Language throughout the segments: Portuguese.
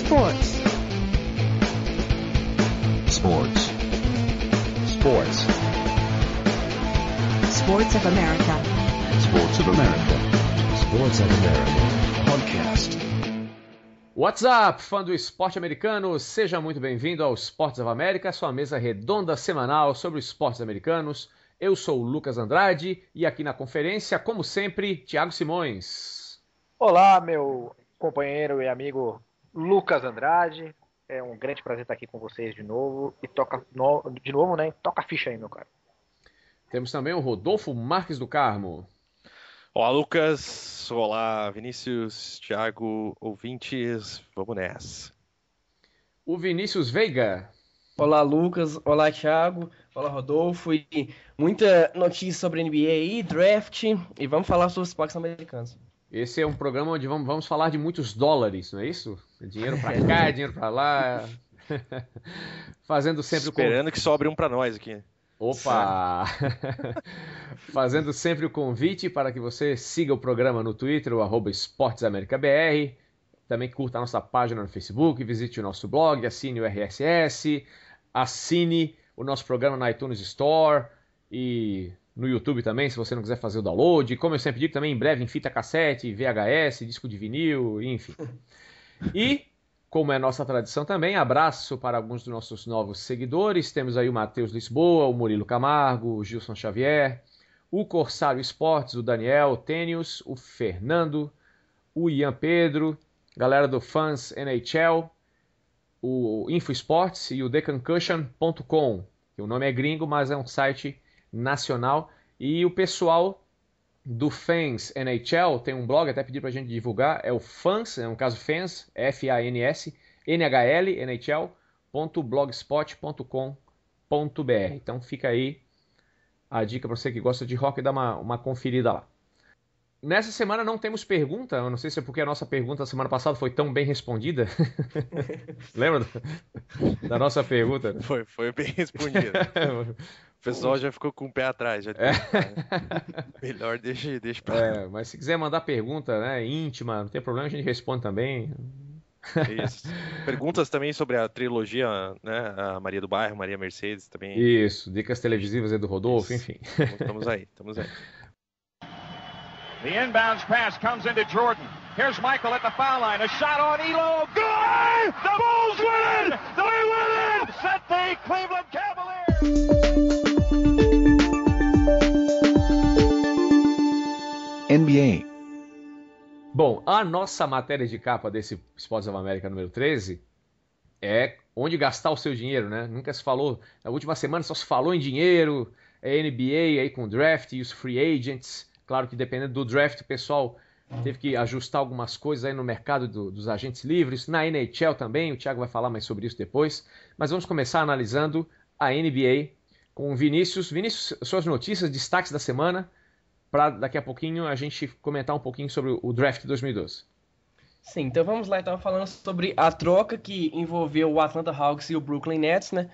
Sports. Sports. Sports. Sports of America. Sports of America. Sports of America. Podcast. What's up, fã do esporte americano? Seja muito bem-vindo ao Sports of America, sua mesa redonda semanal sobre os esportes americanos. Eu sou o Lucas Andrade e aqui na conferência, como sempre, Thiago Simões. Olá, meu companheiro e amigo Lucas Andrade. É um grande prazer estar aqui com vocês de novo. E toca a ficha aí, meu cara. Temos também o Rodolfo Marques do Carmo. Olá, Lucas. Olá, Vinícius, Thiago, ouvintes. Vamos nessa. O Vinícius Veiga. Olá, Lucas. Olá, Thiago. Olá, Rodolfo. E muita notícia sobre NBA aí, draft. E vamos falar sobre os esportes americanos. Esse é um programa onde vamos falar de muitos dólares, não é isso? Dinheiro pra cá, dinheiro pra lá. Fazendo sempre Esperando que sobre um pra nós aqui. Opa! Fazendo sempre o convite para que você siga o programa no Twitter, o @esportesamericabr. Também curta a nossa página no Facebook, visite o nosso blog, assine o RSS, assine o nosso programa na iTunes Store e no YouTube também, se você não quiser fazer o download. Como eu sempre digo, também em breve em fita cassete, VHS, disco de vinil, enfim. E, como é nossa tradição também, abraço para alguns dos nossos novos seguidores. Temos aí o Matheus Lisboa, o Murilo Camargo, o Gilson Xavier, o Corsário Esportes, o Daniel Tênios, o Fernando, o Ian Pedro, galera do Fans NHL, o Info Sports e o TheConcussion.com, que o nome é gringo, mas é um site nacional. E o pessoal do Fans NHL tem um blog, até pedi pra gente divulgar, é o Fans, no caso Fans, F-A-N-S, N-H-L, NHL.blogspot.com.br. Então fica aí a dica para você que gosta de rock, dá uma conferida lá. Nessa semana não temos pergunta, eu não sei se é porque a nossa pergunta da semana passada foi tão bem respondida. Lembra da nossa pergunta? Foi bem respondida. O pessoal já ficou com o pé atrás. Melhor deixa pra lá. Mas se quiser mandar pergunta, né, íntima, não tem problema, a gente responde também. Isso. Perguntas também sobre a trilogia, né? A Maria do Bairro, Maria Mercedes também. Isso, dicas televisivas aí do Rodolfo, Isso. enfim. Estamos aí. The inbounds pass comes into Jordan. Here's Michael at the foul line. A shot on Elo. Good! The Bulls win it! They win it! Set the Cleveland Cavaliers! NBA. Bom, a nossa matéria de capa desse Sports of America número 13 é onde gastar o seu dinheiro, né? Nunca se falou, na última semana só se falou em dinheiro, NBA aí com o draft e os free agents. Claro que dependendo do draft, o pessoal teve que ajustar algumas coisas aí no mercado dos agentes livres. Na NHL também, o Thiago vai falar mais sobre isso depois. Mas vamos começar analisando a NBA com o Vinícius. Vinícius, suas notícias, destaques da semana, para daqui a pouquinho a gente comentar um pouquinho sobre o draft 2012. Sim, então vamos lá. Estava falando sobre a troca que envolveu o Atlanta Hawks e o Brooklyn Nets, né?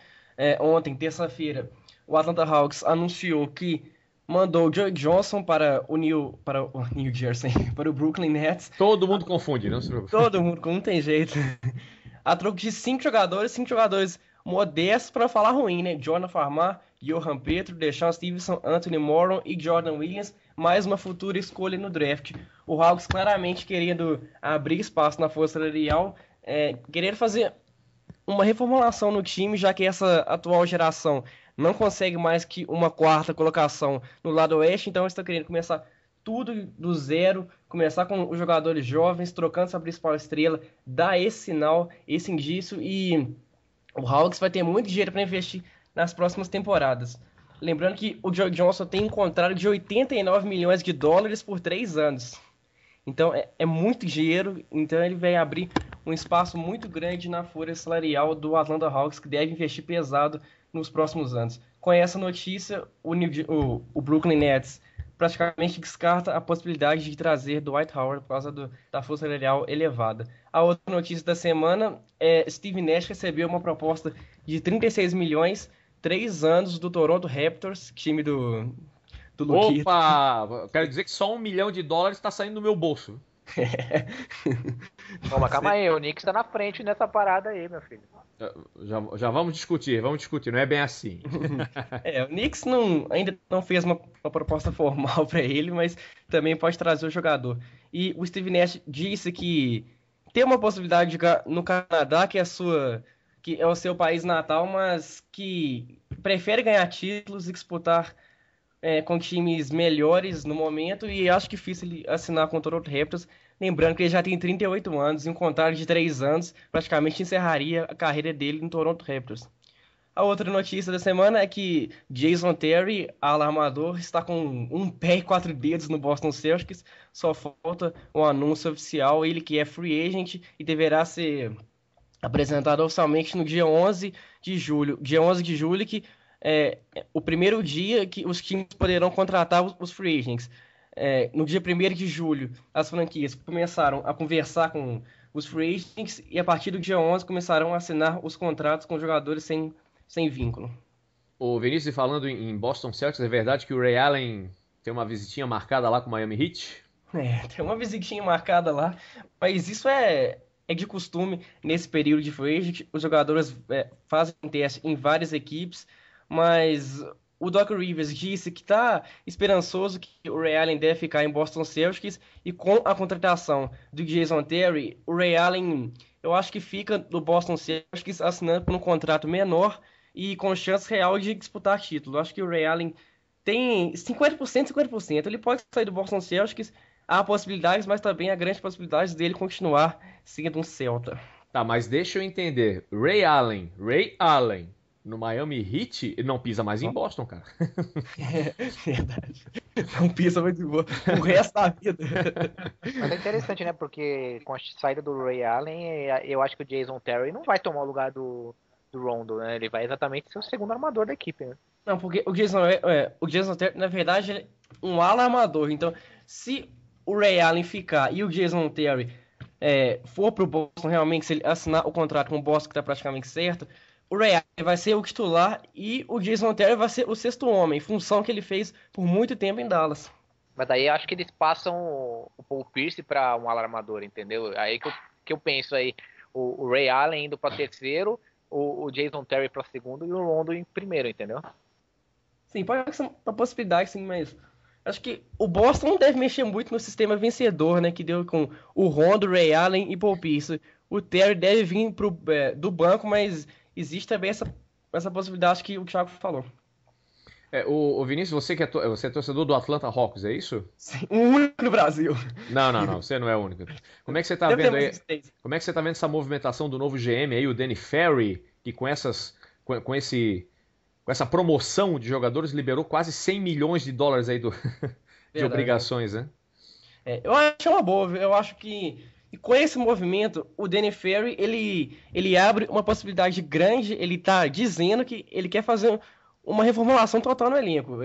Ontem, terça-feira, o Atlanta Hawks anunciou que mandou o Joe Johnson para o New Jersey, para o Brooklyn Nets. Todo mundo confunde, não se preocupe. Todo mundo, não tem jeito. A troca de 5 jogadores modestos para falar ruim, né? Jordan Farmar, Johan Petro, Deshaun Stevenson, Anthony Moron e Jordan Williams, mais uma futura escolha no draft. O Hawks claramente querendo abrir espaço na força salarial, querendo fazer uma reformulação no time, já que essa atual geração não consegue mais que uma quarta colocação no lado oeste, então eles estão querendo começar tudo do zero, começar com os jogadores jovens, trocando sua principal estrela, dar esse sinal, esse indício, e o Hawks vai ter muito dinheiro para investir nas próximas temporadas. Lembrando que o Joe Johnson tem um contrato de 89 milhões de dólares por 3 anos. Então é muito dinheiro, então ele vai abrir um espaço muito grande na folha salarial do Atlanta Hawks, que deve investir pesado nos próximos anos. Com essa notícia, o Brooklyn Nets praticamente descarta a possibilidade de trazer Dwight Howard por causa da força salarial elevada. A outra notícia da semana é Steve Nash recebeu uma proposta de 36 milhões, 3 anos do Toronto Raptors, time do Luquita. Opa! Quero dizer que só $1 milhão está saindo do meu bolso. Calma aí, o Knicks tá na frente nessa parada aí, meu filho. Já vamos discutir, não é bem assim. O Knicks ainda não fez uma proposta formal para ele, mas também pode trazer o jogador. E o Steve Nash disse que tem uma possibilidade de jogar no Canadá, que é o seu país natal, mas que prefere ganhar títulos e disputar com times melhores no momento, e acho difícil ele assinar com o Toronto Raptors. Lembrando que ele já tem 38 anos e um contrato de 3 anos praticamente encerraria a carreira dele no Toronto Raptors. A outra notícia da semana é que Jason Terry, ala armador, está com um pé e 4 dedos no Boston Celtics. Só falta um anúncio oficial, ele que é free agent e deverá ser apresentado oficialmente no dia 11 de julho. Dia 11 de julho que é o primeiro dia que os times poderão contratar os free agents. No dia 1º de julho, as franquias começaram a conversar com os free agents e a partir do dia 11 começarão a assinar os contratos com jogadores sem vínculo. O Vinícius, falando em Boston Celtics, é verdade que o Ray Allen tem uma visitinha marcada lá com o Miami Heat? Tem uma visitinha marcada lá, mas isso é de costume nesse período de free agent. Os jogadores fazem teste em várias equipes, mas o Doc Rivers disse que está esperançoso que o Ray Allen deve ficar em Boston Celtics, e com a contratação do Jason Terry, o Ray Allen, eu acho que fica no Boston Celtics assinando por um contrato menor e com chance real de disputar título. Eu acho que o Ray Allen tem 50%, 50%. Ele pode sair do Boston Celtics, há possibilidades, mas também há grandes possibilidades dele continuar sendo um Celta. Tá, mas deixa eu entender. Ray Allen no Miami Heat, ele não pisa mais em Boston, cara. Verdade. Não pisa mais em Boston o resto da vida. Mas é interessante, né? Porque com a saída do Ray Allen, eu acho que o Jason Terry não vai tomar o lugar do Rondo, né? Ele vai exatamente ser o segundo armador da equipe, né? Não, porque o Jason Terry, na verdade, é um ala armador. Então, se o Ray Allen ficar e o Jason Terry for pro Boston, realmente, se ele assinar o contrato com o Boston, que tá praticamente certo, o Ray Allen vai ser o titular e o Jason Terry vai ser o sexto homem, função que ele fez por muito tempo em Dallas. Mas daí eu acho que eles passam o Paul Pierce para um ala armador, entendeu? Aí que eu penso aí, o Ray Allen indo para terceiro, o Jason Terry para segundo e o Rondo em primeiro, entendeu? Sim, pode ser uma possibilidade, sim, mas acho que o Boston não deve mexer muito no sistema vencedor, né, que deu com o Rondo, Ray Allen e Paul Pierce. O Terry deve vir do banco, mas existe também essa possibilidade que o Thiago falou. O Vinícius, você é torcedor do Atlanta Hawks, é isso? Sim, o único no Brasil. Não, você não é o único. Como é que você tá vendo aí? Como é que você tá vendo essa movimentação do novo GM aí, o Danny Ferry, que com essa promoção de jogadores liberou quase 100 milhões de dólares aí de obrigações, né? Eu acho uma boa, eu acho que e com esse movimento, o Danny Ferry, ele abre uma possibilidade grande, ele tá dizendo que ele quer fazer uma reformulação total no elenco.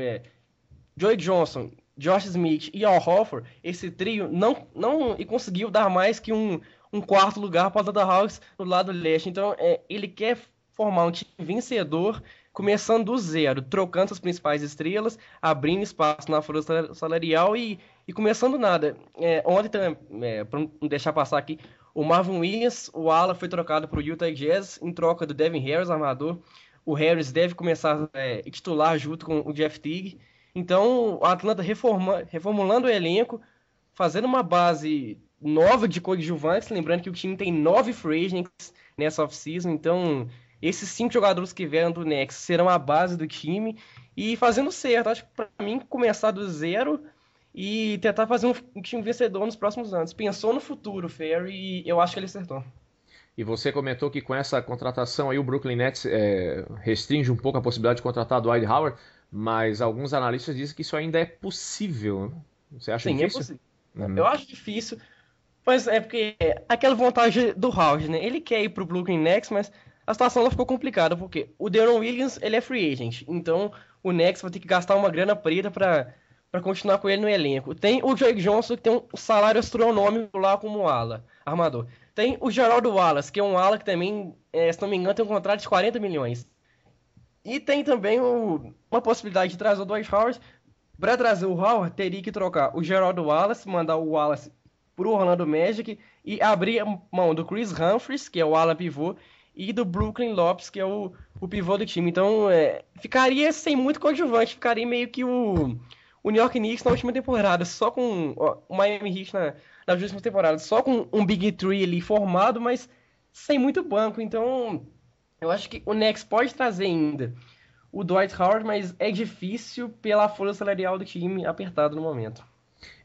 Joey Johnson, Josh Smith e Al Horford, esse trio não conseguiu dar mais que um quarto lugar para o Atlanta Hawks no lado leste. Então, ele quer formar um time vencedor, começando do zero, trocando as principais estrelas, abrindo espaço na folha salarial e começando nada. Ontem, para não deixar passar aqui, o Marvin Williams, o ala, foi trocado para o Utah Jazz em troca do Devin Harris, armador. O Harris deve começar a titular junto com o Jeff Teague. Então, o Atlanta reformulando o elenco, fazendo uma base nova de coadjuvantes, lembrando que o time tem 9 free agents nessa off-season, então esses 5 jogadores que vieram do Knicks serão a base do time e fazendo certo. Acho que para mim começar do zero e tentar fazer um time vencedor nos próximos anos. Pensou no futuro, Ferry, e eu acho que ele acertou. E você comentou que com essa contratação aí o Brooklyn Nets restringe um pouco a possibilidade de contratar Dwight Howard, mas alguns analistas dizem que isso ainda é possível. Você acha difícil? Sim, é possível. Eu acho difícil, mas é porque aquela vontade do Howard, né? Ele quer ir pro Brooklyn Nets, mas a situação ficou complicada, porque o Deron Williams, ele é free agent, então o Nets vai ter que gastar uma grana preta para continuar com ele no elenco. Tem o Joey Johnson, que tem um salário astronômico lá como ala, armador. Tem o Geraldo Wallace, que é um ala que também, se não me engano, tem um contrato de 40 milhões. E tem também uma possibilidade de trazer o Dwight Howard. Para trazer o Howard, teria que trocar o Geraldo Wallace, mandar o Wallace pro Orlando Magic e abrir mão do Chris Humphries, que é o ala pivô, e do Brooklyn Lopes, que é o pivô do time. Então, ficaria sem muito coadjuvante, ficaria meio que o New York Knicks na última temporada, só com o Miami Heat nas últimas temporadas, só com um Big Three ali formado, mas sem muito banco. Então, eu acho que o Knicks pode trazer ainda o Dwight Howard, mas é difícil pela folha salarial do time apertado no momento.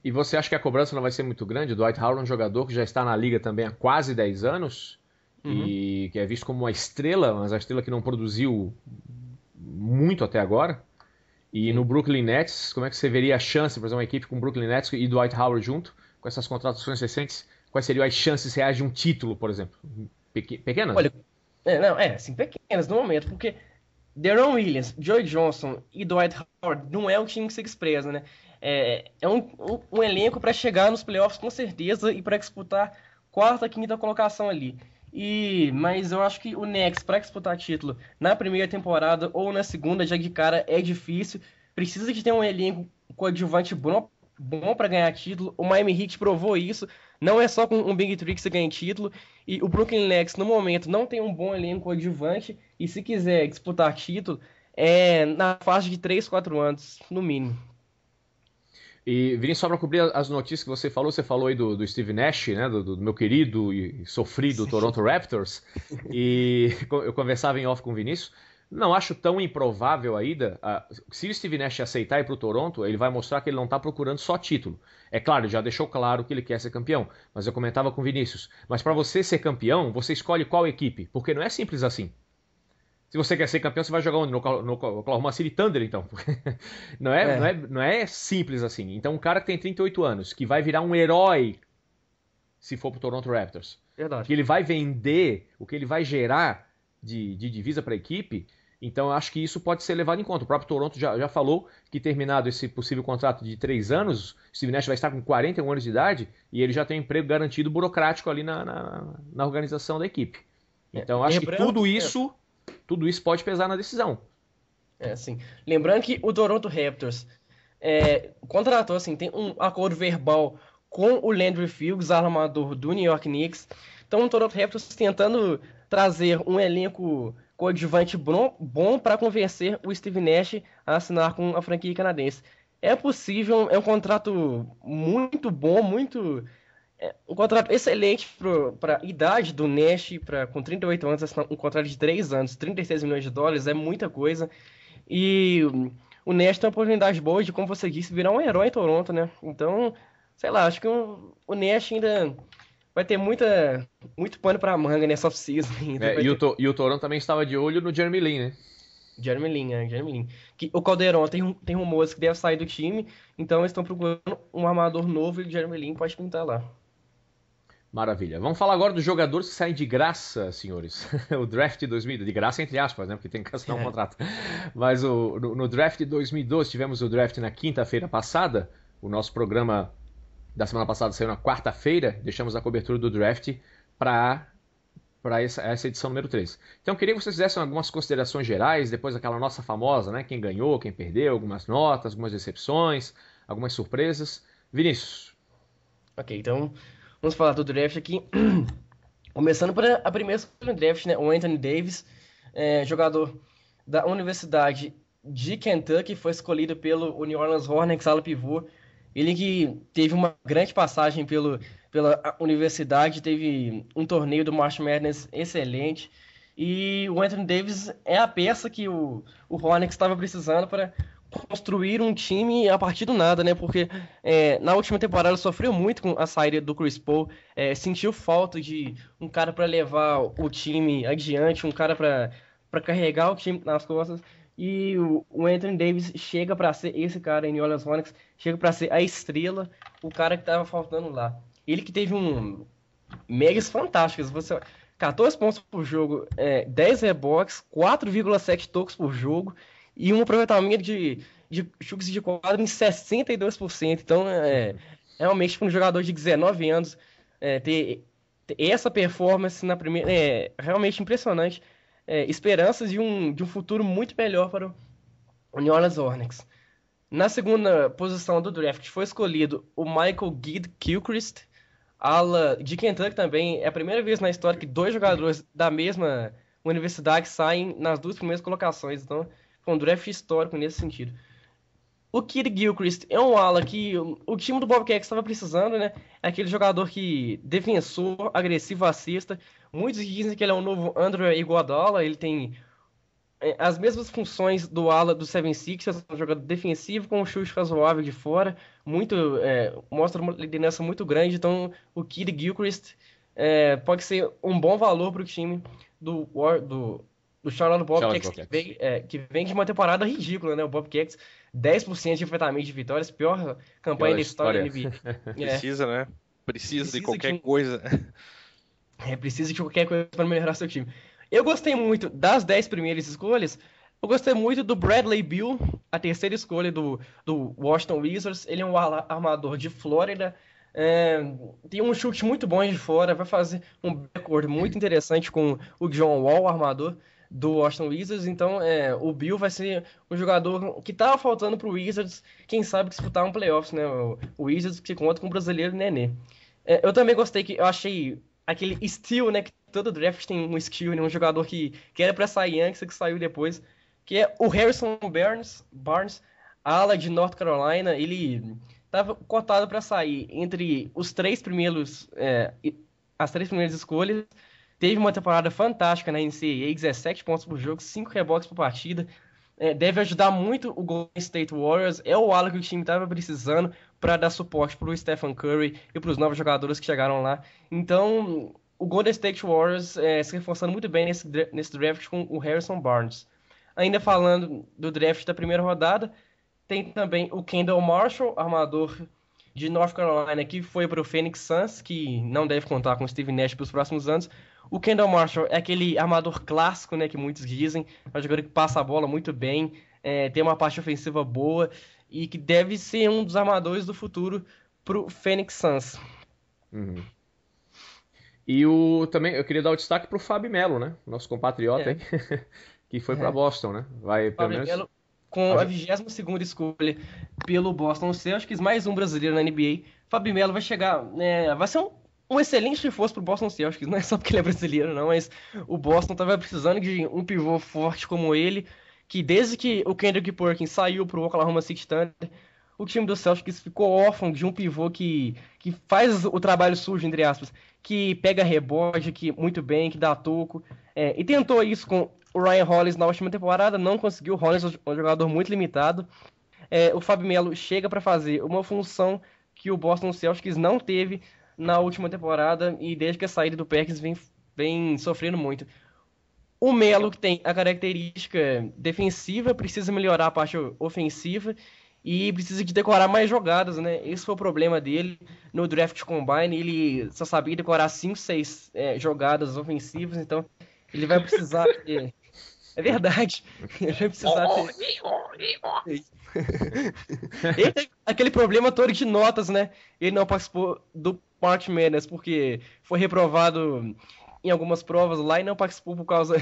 E você acha que a cobrança não vai ser muito grande? O Dwight Howard é um jogador que já está na liga também há quase 10 anos e que é visto como uma estrela, mas a estrela que não produziu muito até agora. E no Brooklyn Nets, como é que você veria a chance, por exemplo, uma equipe com o Brooklyn Nets e Dwight Howard junto, com essas contratações recentes, quais seriam as chances reais de um título, por exemplo? Pequenas? Olha, assim, pequenas no momento, porque Deron Williams, Joe Johnson e Dwight Howard não é um time que se despreza, né? É um elenco para chegar nos playoffs com certeza e para disputar quarta, quinta colocação ali. Mas eu acho que o Knicks, para disputar título na primeira temporada ou na segunda, já de cara é difícil. Precisa de ter um elenco coadjuvante bom para ganhar título. O Miami Heat provou isso. Não é só com um Big Three que você ganha título. E o Brooklyn Nets, no momento, não tem um bom elenco coadjuvante. E se quiser disputar título, é na fase de 3, 4 anos, no mínimo. E, Vinícius, só para cobrir as notícias que você falou aí do Steve Nash, né, do meu querido e sofrido Toronto Raptors, e eu conversava em off com o Vinícius, não acho tão improvável a ida. Se o Steve Nash aceitar ir para o Toronto, ele vai mostrar que ele não está procurando só título. É claro, ele já deixou claro que ele quer ser campeão, mas eu comentava com o Vinícius, mas para você ser campeão, você escolhe qual equipe, porque não é simples assim. Se você quer ser campeão, você vai jogar onde? No Oklahoma City Thunder, então. Não é simples assim. Então, um cara que tem 38 anos, que vai virar um herói se for pro Toronto Raptors, Verdade. que ele vai vender, o que ele vai gerar de divisa para a equipe, então eu acho que isso pode ser levado em conta. O próprio Toronto já falou que, terminado esse possível contrato de 3 anos, o Steve Nash vai estar com 41 anos de idade e ele já tem um emprego garantido burocrático ali na organização da equipe. Então, acho que tudo isso pode pesar na decisão. Sim. Lembrando que o Toronto Raptors contratou, assim, tem um acordo verbal com o Landry Fields, armador do New York Knicks. Então o Toronto Raptors tentando trazer um elenco coadjuvante bom para convencer o Steve Nash a assinar com a franquia canadense. É possível, é um contrato muito bom, um contrato excelente para a idade do Nash, com 38 anos, um contrato de 3 anos, 36 milhões de dólares, é muita coisa. E o Nash tem uma oportunidade boa de, como você disse, virar um herói em Toronto, né? Então, sei lá, acho que o Nash ainda vai ter muito pano para manga nessa off-season ainda. E o Toronto também estava de olho no Jeremy Lin, né? Jeremy Lin. Que o Calderon tem rumores que deve sair do time, então eles estão procurando um armador novo e o Jeremy Lin pode pintar lá. Maravilha. Vamos falar agora dos jogadores que saem de graça, senhores. O draft de 2012, de graça entre aspas, né? Porque tem que assinar um contrato. Mas no draft de 2012, tivemos o draft na quinta-feira passada. O nosso programa da semana passada saiu na quarta-feira. Deixamos a cobertura do draft para essa edição número 3. Então, eu queria que vocês fizessem algumas considerações gerais, depois daquela nossa famosa, né? Quem ganhou, quem perdeu, algumas notas, algumas decepções, algumas surpresas. Vinícius. Ok, então vamos falar do draft aqui. Começando por a primeira escolha do draft, né? O Anthony Davis, jogador da Universidade de Kentucky, foi escolhido pelo New Orleans Hornets, ala pivô. Ele que teve uma grande passagem pela universidade, teve um torneio do March Madness excelente. E o Anthony Davis é a peça que o Hornets estava precisando para construir um time a partir do nada, né? Porque na última temporada ele sofreu muito com a saída do Chris Paul, sentiu falta de um cara para levar o time adiante, um cara para carregar o time nas costas. E o Anthony Davis chega para ser esse cara em New Orleans Hornets, chega para ser a estrela, o cara que estava faltando lá. Ele que teve médias fantásticas, 14 pontos por jogo, 10 rebotes, 4,7 toques por jogo e um aproveitamento de chutes de quadra em 62%. Então, realmente, para um jogador de 19 anos, ter essa performance na primeira é realmente impressionante. Esperanças de um futuro muito melhor para o New Orleans Hornets. Na segunda posição do draft foi escolhido o Michael Kidd-Gilchrist, ala de Kentucky também. É a primeira vez na história que 2 jogadores da mesma universidade saem nas 2 primeiras colocações. Então, foi um draft histórico nesse sentido. O Kid Gilchrist é um ala que o time do Bobcats estava precisando, né? É aquele jogador que defensor, agressivo, assista. Muitos dizem que ele é um novo Andre Iguodala. Ele tem as mesmas funções do ala do 76ers, um jogador defensivo com um chute razoável de fora, mostra uma liderança muito grande. Então, o Kid Gilchrist pode ser um bom valor para o time do Charlotte Bobcats, que vem de uma temporada ridícula, né? O Bobcats, 10% de aproveitamento de vitórias, pior campanha da história da NBA. Precisa, né? Precisa de qualquer coisa. Precisa de qualquer coisa para melhorar seu time. Eu gostei muito das 10 primeiras escolhas. Eu gostei muito do Bradley Beal, a terceira escolha do Washington Wizards. Ele é um armador de Flórida. Tem um chute muito bom de fora. Vai fazer um backcourt muito interessante com o John Wall, armador do Washington Wizards. Então, o Beal vai ser um jogador que estava faltando para o Wizards. Quem sabe disputar um playoffs, né? O Wizards que conta com o brasileiro Nenê. Eu também gostei que eu achei aquele steal, né? Que todo draft tem um steal, né? Um jogador que era para sair antes e que saiu depois. Que é o Harrison Barnes, ala de North Carolina. Ele estava cotado para sair entre os 3 primeiros, as 3 primeiras escolhas. Teve uma temporada fantástica na NCAA, 17 pontos por jogo, 5 rebotes por partida. Deve ajudar muito o Golden State Warriors. É o ala que o time estava precisando para dar suporte para o Stephen Curry e para os novos jogadores que chegaram lá. Então, o Golden State Warriors se reforçando muito bem nesse draft com o Harrison Barnes. Ainda falando do draft da primeira rodada, tem também o Kendall Marshall, armador de North Carolina, que foi para o Phoenix Suns, que não deve contar com o Steve Nash para os próximos anos. O Kendall Marshall é aquele armador clássico, né, que muitos dizem, é um jogador que passa a bola muito bem, tem uma parte ofensiva boa e que deve ser um dos armadores do futuro para o Phoenix Suns. Uhum. E também eu queria dar o destaque para o Fábio Melo, né, nosso compatriota, hein? Que foi para Boston, né? Vai pelo menos... Melo, com a 22ª escolha pelo Boston Celtics, mais um brasileiro na NBA. Fábio Melo vai chegar, vai ser um excelente reforço pro Boston Celtics, não é só porque ele é brasileiro, não, mas o Boston estava precisando de um pivô forte como ele, que desde que o Kendrick Perkins saiu pro Oklahoma City Thunder, o time do Celtics ficou órfão de um pivô que faz o trabalho sujo, entre aspas, que pega rebote, que muito bem, que dá toco, e tentou isso com o Ryan Hollins na última temporada, não conseguiu. O Hollins é um jogador muito limitado. O Fábio Melo chega para fazer uma função que o Boston Celtics não teve na última temporada e desde que a saída do Perkins vem sofrendo muito. O Melo, que tem a característica defensiva, precisa melhorar a parte ofensiva e precisa de decorar mais jogadas, né? Esse foi o problema dele no Draft Combine. Ele só sabia decorar 5, 6 jogadas ofensivas, então ele vai precisar ter... É verdade. Ele vai precisar ter... Ele tem aquele problema todo de notas, né? Ele não participou do March Madness porque foi reprovado em algumas provas lá e não participou por causa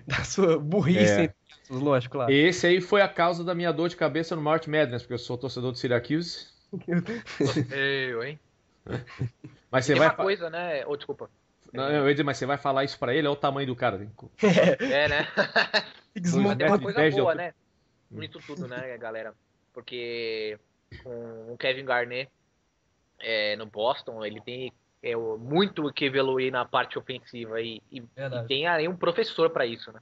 da sua burrice. Lógico, claro. Esse aí foi a causa da minha dor de cabeça no March Madness, porque eu sou torcedor do Syracuse. Eu, hein? Mas você tem vai... uma coisa, né? Desculpa. Não, eu ia dizer, mas você vai falar isso pra ele? Olha o tamanho do cara. Né? Mas tem uma coisa boa, né? Bonito tudo, né, galera? Porque com o Kevin Garnett no Boston, ele tem muito o que evoluir na parte ofensiva e tem aí um professor pra isso, né?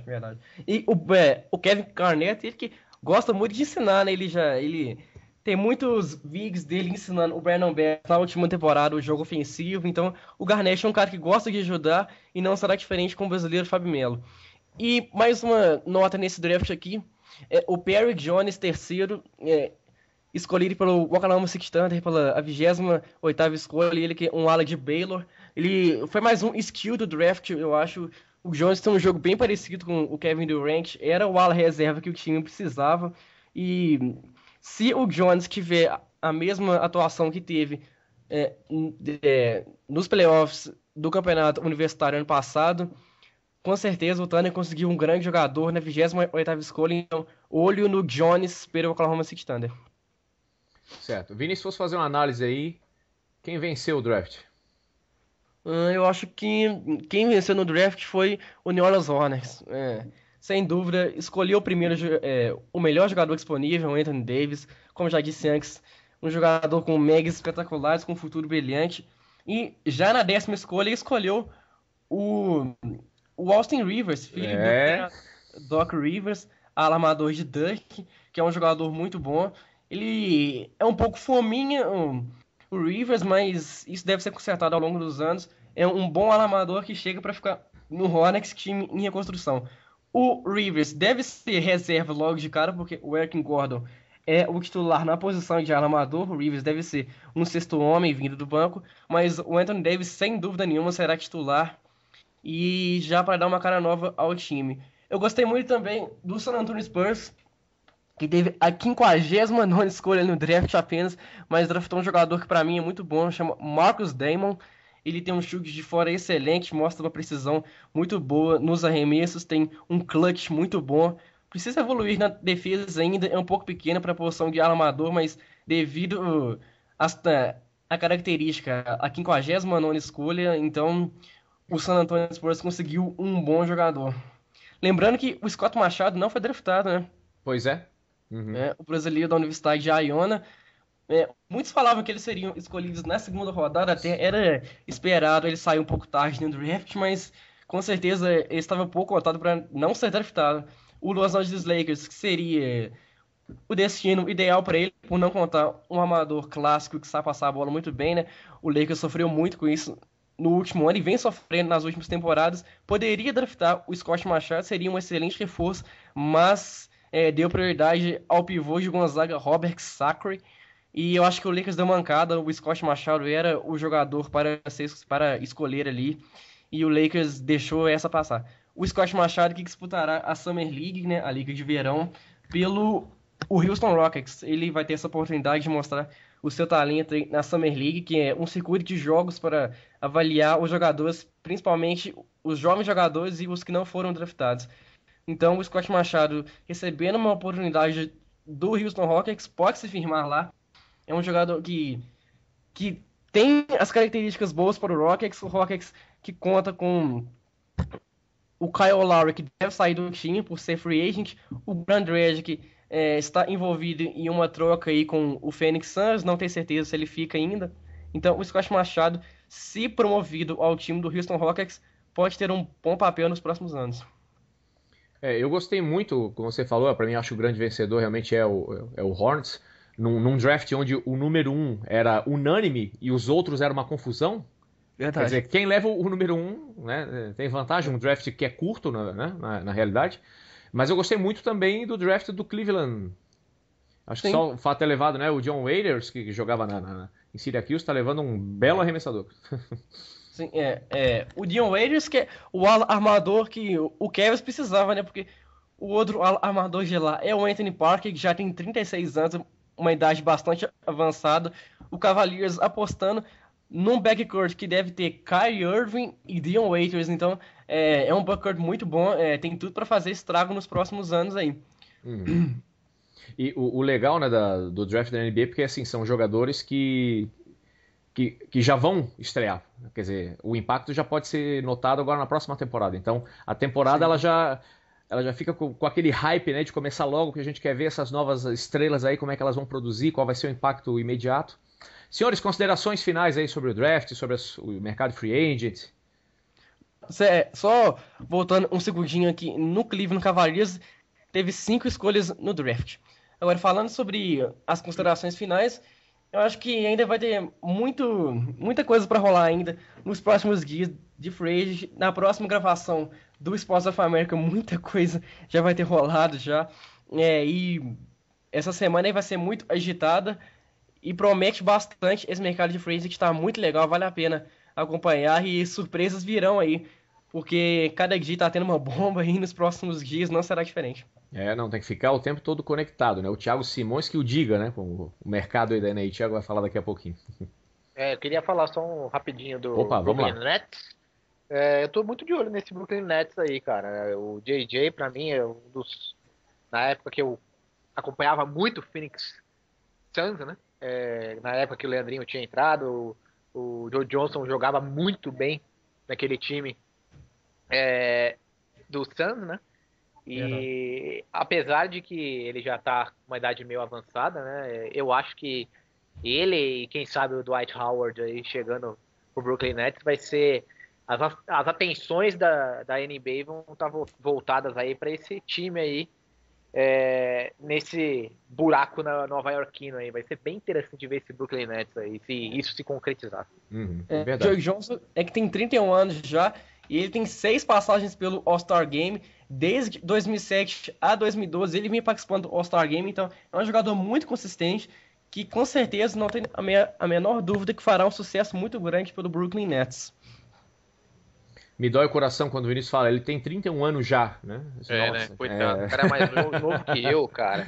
Verdade. E o Kevin Garnett, ele que gosta muito de ensinar, né? Ele tem muitos VIGs dele ensinando o Brandon Bass na última temporada o jogo ofensivo. Então, o Garnett é um cara que gosta de ajudar e não será diferente com o brasileiro Fábio Melo. E mais uma nota nesse draft aqui. O Perry Jones, terceiro, escolhido pelo Oklahoma City Thunder pela 28ª escolha. Ele que é um ala de Baylor. Ele foi mais um skill do draft, eu acho. O Jones tem um jogo bem parecido com o Kevin Durant. Era o ala reserva que o time precisava. E... se o Jones tiver a mesma atuação que teve nos playoffs do campeonato universitário ano passado, com certeza o Thunder conseguiu um grande jogador na 28ª escolha. Então, olho no Jones pelo Oklahoma City Thunder. Certo. Vini, se fosse fazer uma análise aí, quem venceu o draft? Eu acho que quem venceu no draft foi o New Orleans Hornets. Sem dúvida, escolheu o melhor jogador disponível, o Anthony Davis. Como já disse antes, um jogador com megas espetaculares, com um futuro brilhante. E já na 10ª escolha, escolheu o Austin Rivers, filho do Doc Rivers, alarmador de Duke, que é um jogador muito bom. Ele é um pouco fominha, o Rivers, mas isso deve ser consertado ao longo dos anos. É um bom alarmador que chega para ficar no Hornets, time em reconstrução. O Rivers deve ser reserva logo de cara, porque o Eric Gordon é o titular na posição de alarmador. O Rivers deve ser um sexto homem vindo do banco, mas o Anthony Davis, sem dúvida nenhuma, será titular e já para dar uma cara nova ao time. Eu gostei muito também do San Antonio Spurs, que teve a 59ª escolha no draft apenas, mas draftou um jogador que para mim é muito bom, chama Marcus Damon. Ele tem um chute de fora excelente, mostra uma precisão muito boa nos arremessos, tem um clutch muito bom. Precisa evoluir na defesa ainda, é um pouco pequeno para a posição de armador, mas devido a característica, a 59ª escolha, então o San Antonio Spurs conseguiu um bom jogador. Lembrando que o Scott Machado não foi draftado, né? Pois é. Uhum. O brasileiro da Universidade de Iona. Muitos falavam que eles seriam escolhidos na 2ª rodada, até era esperado ele sair um pouco tarde no draft, mas com certeza ele estava pouco cotado para não ser draftado. O Los Angeles Lakers, que seria o destino ideal para ele, por não contar um armador clássico que sabe passar a bola muito bem, né? O Lakers sofreu muito com isso no último ano e vem sofrendo nas últimas temporadas. Poderia draftar o Scott Machado, seria um excelente reforço, mas deu prioridade ao pivô de Gonzaga, Robert Sacre. E eu acho que o Lakers deu mancada, o Scott Machado era o jogador para escolher ali, e o Lakers deixou essa passar. O Scott Machado que disputará a Summer League, né, a Liga de Verão, pelo o Houston Rockets. Ele vai ter essa oportunidade de mostrar o seu talento na Summer League, que é um circuito de jogos para avaliar os jogadores, principalmente os jovens jogadores e os que não foram draftados. Então o Scott Machado, recebendo uma oportunidade do Houston Rockets, pode se firmar lá. É um jogador que tem as características boas para o Rockets que conta com o Kyle Lowry, que deve sair do time por ser free agent, o Brand Dredd, que está envolvido em uma troca aí com o Phoenix Suns, não tem certeza se ele fica ainda. Então o Scott Machado, se promovido ao time do Houston Rockets, pode ter um bom papel nos próximos anos. Eu gostei muito, como você falou, para mim acho que o grande vencedor realmente é o Hornets. Num draft onde o número 1 era unânime e os outros eram uma confusão. Verdade. Quer dizer, quem leva o número 1, né, tem vantagem, um draft que é curto, né, na realidade. Mas eu gostei muito também do draft do Cleveland. Acho que só o fato é levado, né, o John Waiters, que jogava em Syracuse, está levando um belo arremessador. Sim, o Dion Waiters, que é o armador que o Cavs precisava, né? Porque o outro armador de lá é o Anthony Parker, que já tem 36 anos, uma idade bastante avançada. O Cavaliers apostando num backcourt que deve ter Kyrie Irving e Dion Waiters. Então, é um backcourt muito bom. Tem tudo para fazer estrago nos próximos anos aí. E o legal, né, do draft da NBA, porque assim, são jogadores que já vão estrear. Quer dizer, o impacto já pode ser notado agora na próxima temporada. Então, a temporada ela já fica com aquele hype, né, de começar logo, que a gente quer ver essas novas estrelas aí, como é que elas vão produzir, qual vai ser o impacto imediato. Senhores, considerações finais aí sobre o draft, sobre o mercado free agent? Só voltando um segundinho aqui, no Cleveland Cavaliers teve 5 escolhas no draft. Agora, falando sobre as considerações finais, eu acho que ainda vai ter muita coisa para rolar ainda nos próximos dias de free agent. Na próxima gravação do Sports of America, muita coisa já vai ter rolado já. E essa semana aí vai ser muito agitada e promete bastante. Esse mercado de free agent está muito legal, vale a pena acompanhar e surpresas virão aí, porque cada dia está tendo uma bomba aí, nos próximos dias não será diferente. Não, tem que ficar o tempo todo conectado, né? O Thiago Simões que o diga, né? Com o mercado aí da NBA, Thiago vai falar daqui a pouquinho. Eu queria falar só rapidinho do Brooklyn Nets. Eu tô muito de olho nesse Brooklyn Nets aí, cara. O JJ, pra mim, é um dos... Na época que eu acompanhava muito o Phoenix Suns, né? Na época que o Leandrinho tinha entrado, o Joe Johnson jogava muito bem naquele time do Suns, né? E apesar de que ele já tá com uma idade meio avançada, né? Eu acho que ele e quem sabe o Dwight Howard aí chegando pro Brooklyn Nets vai ser... As atenções da NBA vão estar voltadas aí para esse time aí, nesse buraco nova-iorquino aí. Vai ser bem interessante ver esse Brooklyn Nets aí, se isso se concretizar. Joe Johnson que tem 31 anos já, e ele tem 6 passagens pelo All-Star Game. Desde 2007 a 2012 ele vem participando do All-Star Game, então é um jogador muito consistente, que com certeza não tem a menor dúvida que fará um sucesso muito grande pelo Brooklyn Nets. Me dói o coração quando o Vinícius fala, ele tem 31 anos já, né? Né? Coitado, o cara é mais novo que eu, cara.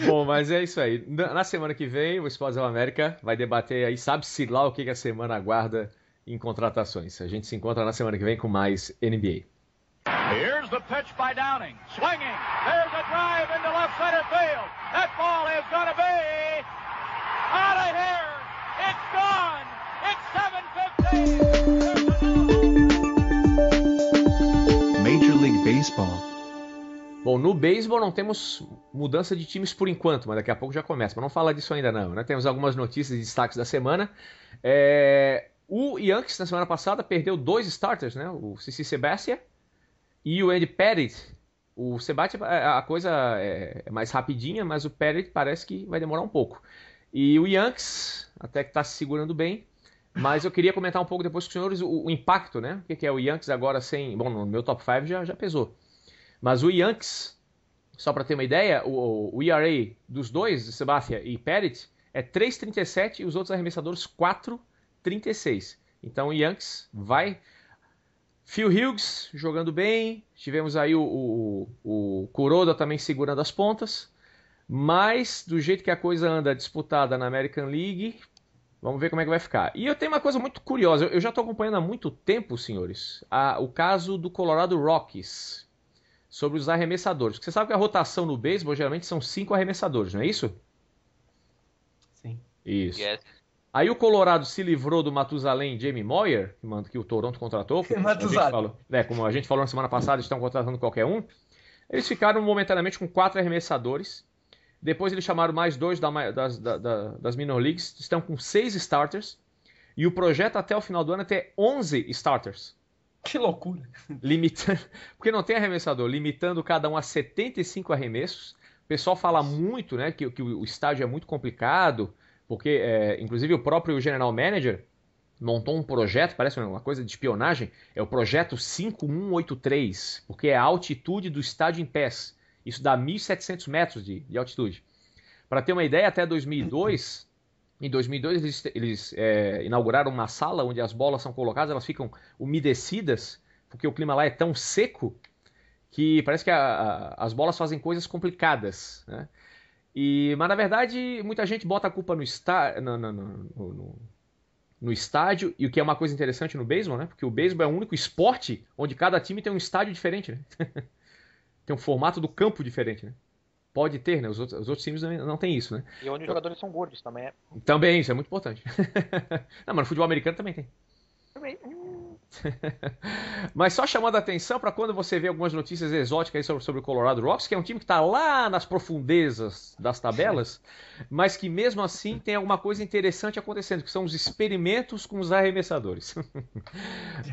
Bom, mas é isso aí. Na semana que vem, o Sports of America vai debater aí, sabe-se lá o que a semana aguarda em contratações. A gente se encontra na semana que vem com mais NBA. Here's the pitch by Downing. Swinging. There's a drive into left center field. That ball is going to be out of here. It's gone. It's 7:15. Major League Baseball. Bom, no beisebol não temos mudança de times por enquanto, mas daqui a pouco já começa. Mas não fala disso ainda não, né? Temos algumas notícias e destaques da semana. O Yankees, na semana passada, perdeu 2 starters, né? O CC Sabathia e o Andy Pettitte. O Sabathia, a coisa é mais rapidinha, mas o Pettitte parece que vai demorar um pouco. E o Yankees até que está se segurando bem, mas eu queria comentar um pouco depois com os senhores o impacto, né? O que é o Yankees agora sem... Bom, no meu top 5 já pesou. Mas o Yankees, só para ter uma ideia, o ERA dos dois, Sabathia e Pettitte, é 3,37 e os outros arremessadores 4,36. Então o Yankees vai... Phil Hughes jogando bem, tivemos aí o Kuroda também segurando as pontas, mas do jeito que a coisa anda disputada na American League, vamos ver como é que vai ficar. E eu tenho uma coisa muito curiosa, eu já estou acompanhando há muito tempo, senhores, o caso do Colorado Rockies, sobre os arremessadores. Você sabe que a rotação no beisebol geralmente são 5 arremessadores, não é isso? Sim. Isso. Yes. Aí o Colorado se livrou do Matusalém Jamie Moyer, que o Toronto contratou. Como a gente falou na semana passada, estão contratando qualquer um. Eles ficaram momentaneamente com 4 arremessadores. Depois eles chamaram mais 2 das minor leagues. Estão com 6 starters. E o projeto até o final do ano é ter 11 starters. Que loucura. Porque não tem arremessador. Limitando cada um a 75 arremessos. O pessoal fala muito, né, que o estádio é muito complicado. Porque, inclusive, o próprio General Manager montou um projeto, parece uma coisa de espionagem, é o projeto 5183, porque é a altitude do estádio em pés. Isso dá 1.700 metros de altitude. Para ter uma ideia, até 2002, em 2002 eles inauguraram uma sala onde as bolas são colocadas, elas ficam umedecidas, porque o clima lá é tão seco que parece que as bolas fazem coisas complicadas, né? Mas na verdade muita gente bota a culpa no estádio, e o que é uma coisa interessante no beisebol, né? Porque o beisebol é o único esporte onde cada time tem um estádio diferente, né? Tem um formato do campo diferente, né? Pode ter, né? Os outros times não tem isso, né? E onde os jogadores são gordos também. Também, isso é muito importante. Não, mas no futebol americano também tem. Também. Mas só chamando a atenção para quando você vê algumas notícias exóticas aí sobre o Colorado Rockies, que é um time que está lá nas profundezas das tabelas, mas que mesmo assim tem alguma coisa interessante acontecendo, que são os experimentos com os arremessadores.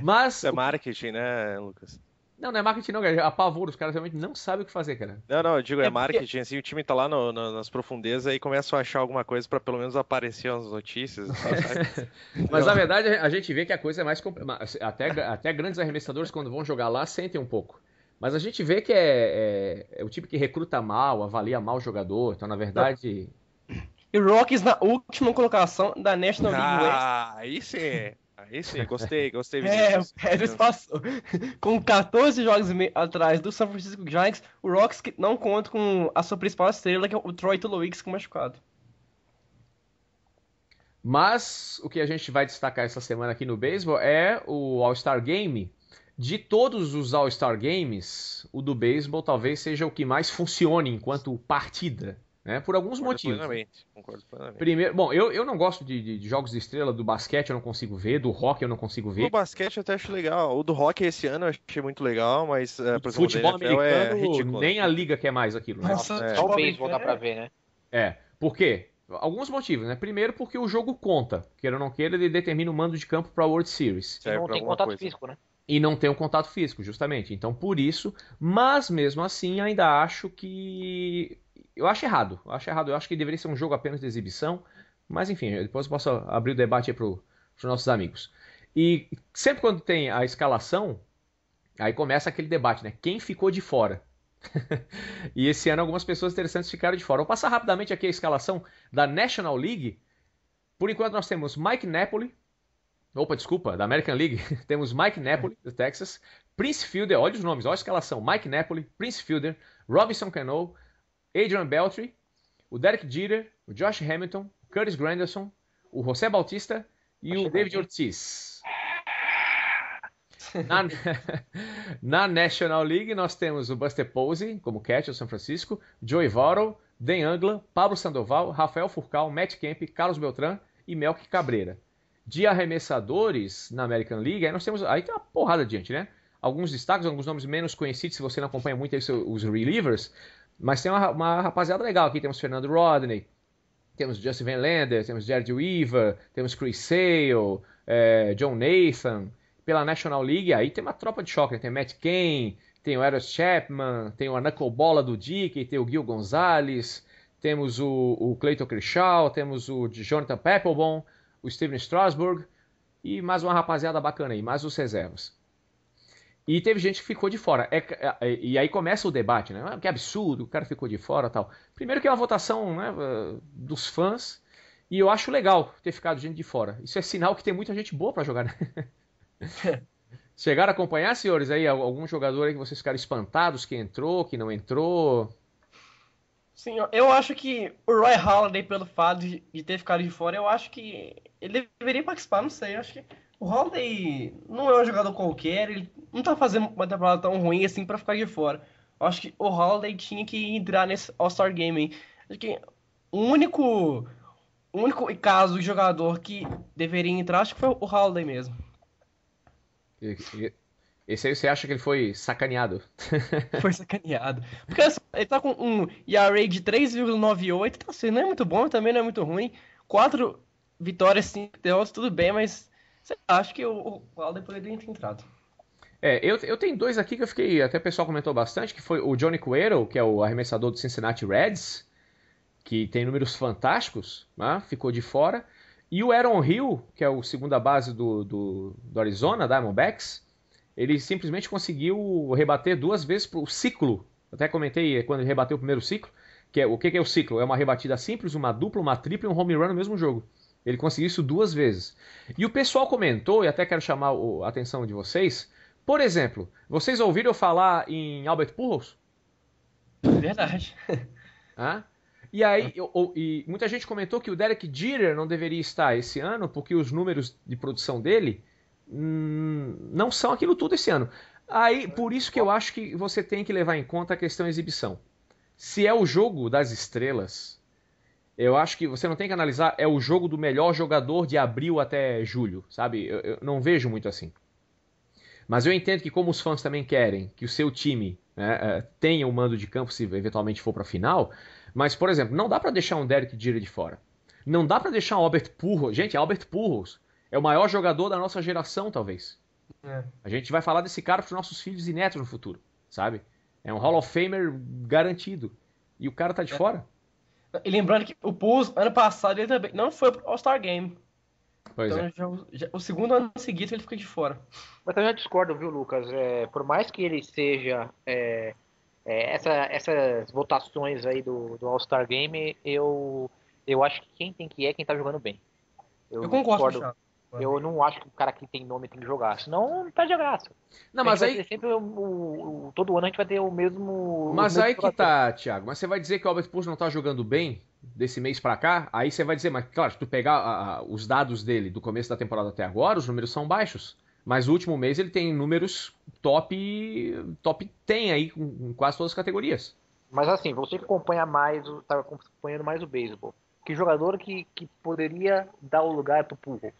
Mas isso é marketing, né, Lucas? Não é marketing não, cara. Apavoro, os caras realmente não sabem o que fazer, cara. Não, eu digo, é marketing, assim, o time tá lá nas profundezas e começa a achar alguma coisa pra pelo menos aparecer nas notícias, sabe? Mas na verdade a gente vê que a coisa é mais... Até grandes arremessadores, quando vão jogar lá, sentem um pouco. Mas a gente vê que é o time que recruta mal, avalia mal o jogador, então na verdade... E o Rockies na última colocação da National League West. Aí sim... Aí sim, gostei. Eles passou. Com 14 jogos atrás do San Francisco Giants, o Rockies não conta com a sua principal estrela, que é o Troy Tulowitzki machucado. Mas o que a gente vai destacar essa semana aqui no beisebol é o All-Star Game. De todos os All-Star Games, o do beisebol talvez seja o que mais funcione enquanto partida. né? Por alguns motivos. Concordo plenamente. Primeiro, bom, eu não gosto de jogos de estrela, do basquete eu não consigo ver, do hockey eu não consigo ver. O basquete eu até acho legal. O do hockey esse ano eu achei muito legal, mas por exemplo, futebol da NFL é americano, ridículo. nem a liga quer mais aquilo, né? Nossa, Só o beisebol dá pra ver, né? Por quê? Alguns motivos, né? Primeiro porque o jogo conta, queira ou não queira, ele determina o mando de campo para a World Series. Serve Não pra tem alguma contato coisa. físico, né? E não tem um contato físico, justamente. Então, por isso, mas mesmo assim, ainda acho que... Eu acho errado. Eu acho que deveria ser um jogo apenas de exibição. Mas, enfim, depois eu posso abrir o debate aí para os nossos amigos. E sempre quando tem a escalação, aí começa aquele debate, né? Quem ficou de fora? E esse ano algumas pessoas interessantes ficaram de fora. Vou passar rapidamente aqui a escalação da National League. Por enquanto nós temos Mike Napoli. Da American League. Temos Mike Napoli, do Texas. Prince Fielder, olha os nomes, olha a escalação. Mike Napoli, Prince Fielder, Robinson Cano, Adrian Beltre, o Derek Jeter, o Josh Hamilton, o Curtis Granderson, o José Bautista e o David Ortiz. Na National League nós temos o Buster Posey como catcher do São Francisco, Joey Votto, Dan Angla, Pablo Sandoval, Rafael Furcal, Matt Kemp, Carlos Beltrán e Melky Cabrera. De arremessadores na American League, aí nós temos, aí tem uma porrada de gente, né? Alguns destaques, alguns nomes menos conhecidos, se você não acompanha muito aí os relievers, mas tem uma rapaziada legal aqui, temos Fernando Rodney, temos Justin Verlander, temos Jared Weaver, temos Chris Sale, John Nathan. Pela National League, aí tem uma tropa de choque, né? Tem Matt Cain, tem o Aros Chapman, tem o Knucklebola do Dick, tem o Gil Gonzalez, temos o Clayton Kershaw, temos o Jonathan Papelbon, o Steven Strasburg e mais uma rapaziada bacana aí, mais os reservas. E teve gente que ficou de fora. E aí começa o debate, né? Que absurdo, o cara ficou de fora e tal. Primeiro que é uma votação, né, dos fãs, e eu acho legal ter ficado gente de fora. Isso é sinal que tem muita gente boa pra jogar, né? Chegaram a acompanhar, senhores, aí algum jogador aí que vocês ficaram espantados que entrou, que não entrou? Sim, eu acho que o Roy Halladay, pelo fato de ter ficado de fora, eu acho que ele deveria participar, não sei, eu acho que o Halladay não é um jogador qualquer, ele não tá fazendo uma temporada tão ruim assim pra ficar de fora. Eu acho que o Halladay tinha que entrar nesse All-Star Game aí. Acho que o único caso de jogador que deveria entrar, acho que foi o Halladay mesmo. Esse aí você acha que ele foi sacaneado? Foi sacaneado. Porque assim, ele tá com um ERA de 3,98, tá assim, não é muito bom, também não é muito ruim. 4 vitórias, 5 derrotas, tudo bem, mas sei lá, acho que o Halladay poderia ter entrado. Eu tenho dois aqui que eu fiquei, até o pessoal comentou bastante, que foi o Johnny Cueto, que é o arremessador do Cincinnati Reds, que tem números fantásticos, né? Ficou de fora. E o Aaron Hill, que é o segunda base do Arizona Diamondbacks, ele simplesmente conseguiu rebater 2 vezes pro ciclo. Eu até comentei quando ele rebateu o primeiro ciclo, o que é o ciclo? É uma rebatida simples, uma dupla, uma tripla e um home run no mesmo jogo. Ele conseguiu isso 2 vezes. E o pessoal comentou, e até quero chamar a atenção de vocês, por exemplo, vocês ouviram eu falar em Albert Pujols? Verdade. E aí, e muita gente comentou que o Derek Jeter não deveria estar esse ano, porque os números de produção dele não são aquilo tudo esse ano. Aí, por isso que eu acho que você tem que levar em conta a questão exibição. Se é o jogo das estrelas, eu acho que você não tem que analisar, é o jogo do melhor jogador de abril até julho, sabe? Eu não vejo muito assim. Mas eu entendo que como os fãs também querem que o seu time, né, tenha um mando de campo se eventualmente for para a final, mas, por exemplo, não dá para deixar um Derek Jeter de fora. Não dá para deixar um Albert Pujols. Gente, Albert Pujols é o maior jogador da nossa geração, talvez. A gente vai falar desse cara para os nossos filhos e netos no futuro, sabe? É um Hall of Famer garantido. E o cara tá de fora. E lembrando que o Pujols, ano passado, ele também não foi pro All-Star Game. Pois então, o segundo ano seguinte ele fica de fora. Mas eu já discordo, viu, Lucas? Por mais que ele seja essas votações aí do All-Star Game, eu acho que quem tem que quem tá jogando bem. Eu concordo. Eu não acho que o cara que tem nome tem que jogar, senão não perde a graça. Não, mas aí sempre todo ano a gente vai ter o mesmo. Mas aí que tá, Thiago. Mas você vai dizer que o Albert Pujols não tá jogando bem desse mês pra cá? Aí você vai dizer, mas claro, se tu pegar os dados dele do começo da temporada até agora, os números são baixos. Mas o último mês ele tem números top 10 aí, com quase todas as categorias. Mas assim, você que acompanha mais, tá acompanhando mais o beisebol, que jogador que poderia dar o lugar pro Pujols,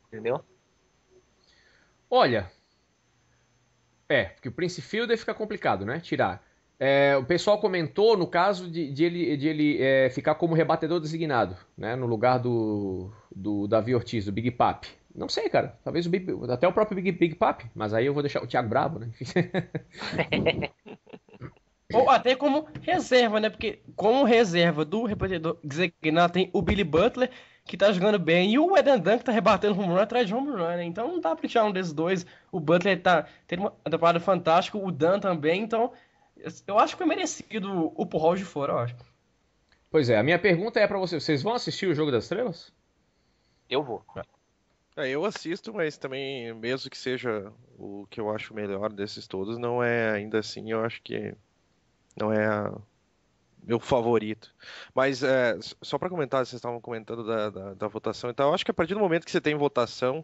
entendeu? Olha, porque o Prince Fielder fica complicado, né? Tirar. O pessoal comentou no caso de ele ficar como rebatedor designado, né? No lugar do Davi Ortiz, do Big Papi. Não sei, cara. Talvez até o próprio Big Papi, mas aí eu vou deixar o Thiago bravo, né? Ou até como reserva, né? Porque como reserva do rebatedor designado tem o Billy Butler, que tá jogando bem, e o Eden Dunn, que tá rebatendo home run atrás de home run, né? Então não dá pra tirar um desses dois. O Butler tá tendo uma temporada fantástica, o Dunn também, então eu acho que foi merecido o Pujols de fora, eu acho. Pois é, a minha pergunta é pra vocês. Vocês vão assistir o Jogo das Estrelas? Eu vou. Eu assisto, mas também, mesmo que seja o que eu acho melhor desses todos, não é ainda assim, eu acho que não é meu favorito. Mas só para comentar, vocês estavam comentando da votação, então eu acho que a partir do momento que você tem votação,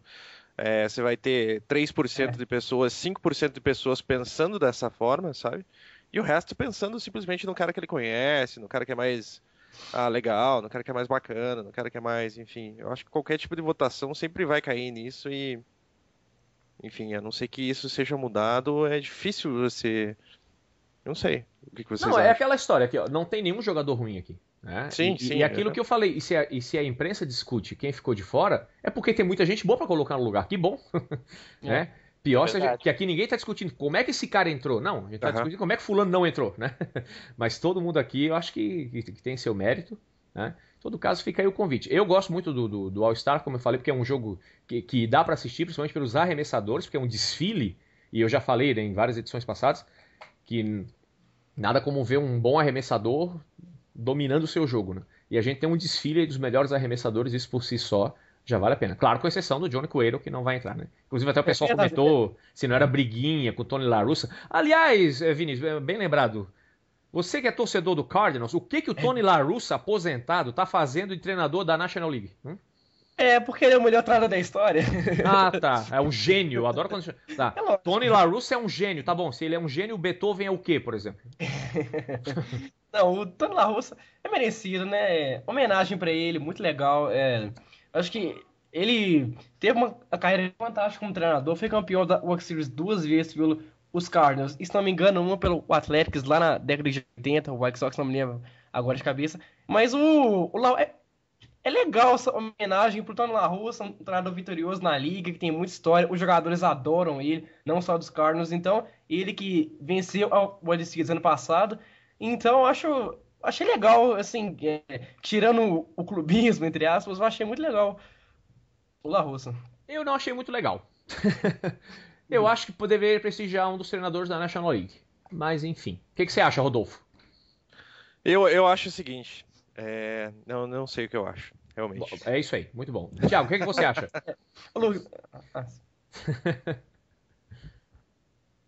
você vai ter 3% de pessoas, 5% de pessoas pensando dessa forma, sabe? E o resto pensando simplesmente no cara que ele conhece, no cara que é mais legal, no cara que é mais bacana, no cara que é mais, enfim. Eu acho que qualquer tipo de votação sempre vai cair nisso e, enfim, a não ser que isso seja mudado, é difícil você... Não sei. O que vocês Não, acham? é aquela história aqui, ó, não tem nenhum jogador ruim aqui. Né? Sim, e, sim. E aquilo que eu falei, e se a imprensa discute quem ficou de fora, é porque tem muita gente boa pra colocar no lugar. Que bom. Né? Pior que aqui ninguém tá discutindo como é que esse cara entrou. Não, a gente tá discutindo como é que fulano não entrou. Né? Mas todo mundo aqui, eu acho que tem seu mérito. Né? Em todo caso, fica aí o convite. Eu gosto muito do All-Star, como eu falei, porque é um jogo que dá pra assistir, principalmente pelos arremessadores, porque é um desfile, e eu já falei, né, em várias edições passadas, que nada como ver um bom arremessador dominando o seu jogo, né? E a gente tem um desfile dos melhores arremessadores, isso por si só já vale a pena. Claro, com exceção do Johnny Cueto, que não vai entrar, né? Inclusive até o pessoal comentou se não era briguinha com o Tony La Russa. Aliás, Vinícius, bem lembrado, você que é torcedor do Cardinals, o que o Tony La Russa, aposentado, tá fazendo de treinador da National League? Porque ele é o melhor treinador da história. Ah, tá. É um gênio. Eu adoro quando... Tá. Tony La Russa é um gênio. Tá bom, se ele é um gênio, o Beethoven é o quê, por exemplo? Não, o Tony La Russa é merecido, né? Homenagem pra ele, muito legal. Acho que ele teve uma carreira fantástica como treinador, foi campeão da World Series 2 vezes pelos Cardinals. E se não me engano, uma pelo Athletics lá na década de 80, o White Sox não me lembro agora de cabeça. Mas o é legal essa homenagem pro Tony La Russa, um treinador vitorioso na liga, que tem muita história, os jogadores adoram ele, não só dos Cardinals, então, ele que venceu a World Series ano passado, então achei legal, assim, tirando o clubismo, entre aspas, eu achei muito legal o La Russa. Eu não achei muito legal. Eu acho que deveria prestigiar um dos treinadores da National League, mas enfim. O que você acha, Rodolfo? Eu acho o seguinte... não sei o que eu acho, realmente. É isso aí, muito bom. Thiago, o que você acha?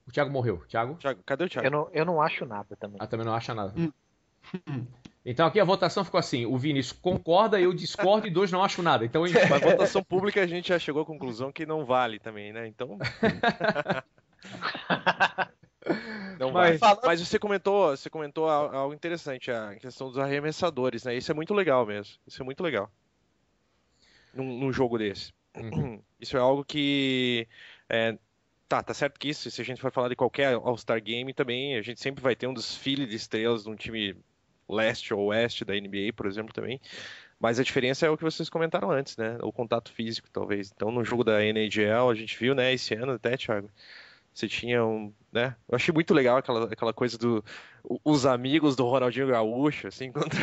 O Thiago morreu. Thiago, cadê o Thiago? Eu não acho nada também. Também não acha nada. Então aqui a votação ficou assim, o Vinícius concorda, eu discordo e 2 não acho nada. Então, a votação pública a gente já chegou à conclusão que não vale também, né? Então... Não vai. Mas você comentou algo interessante, a questão dos arremessadores, né? Isso é muito legal mesmo. Isso é muito legal. Num jogo desse. Isso é algo que... Tá certo que isso, se a gente for falar de qualquer All-Star Game também, a gente sempre vai ter um desfile de estrelas de um time leste ou oeste da NBA, por exemplo, também. Mas a diferença é o que vocês comentaram antes, né? O contato físico, talvez. Então, no jogo da NHL, a gente viu, né, esse ano até, Thiago, você tinha né? Eu achei muito legal aquela coisa os amigos do Ronaldinho Gaúcho, assim, contra...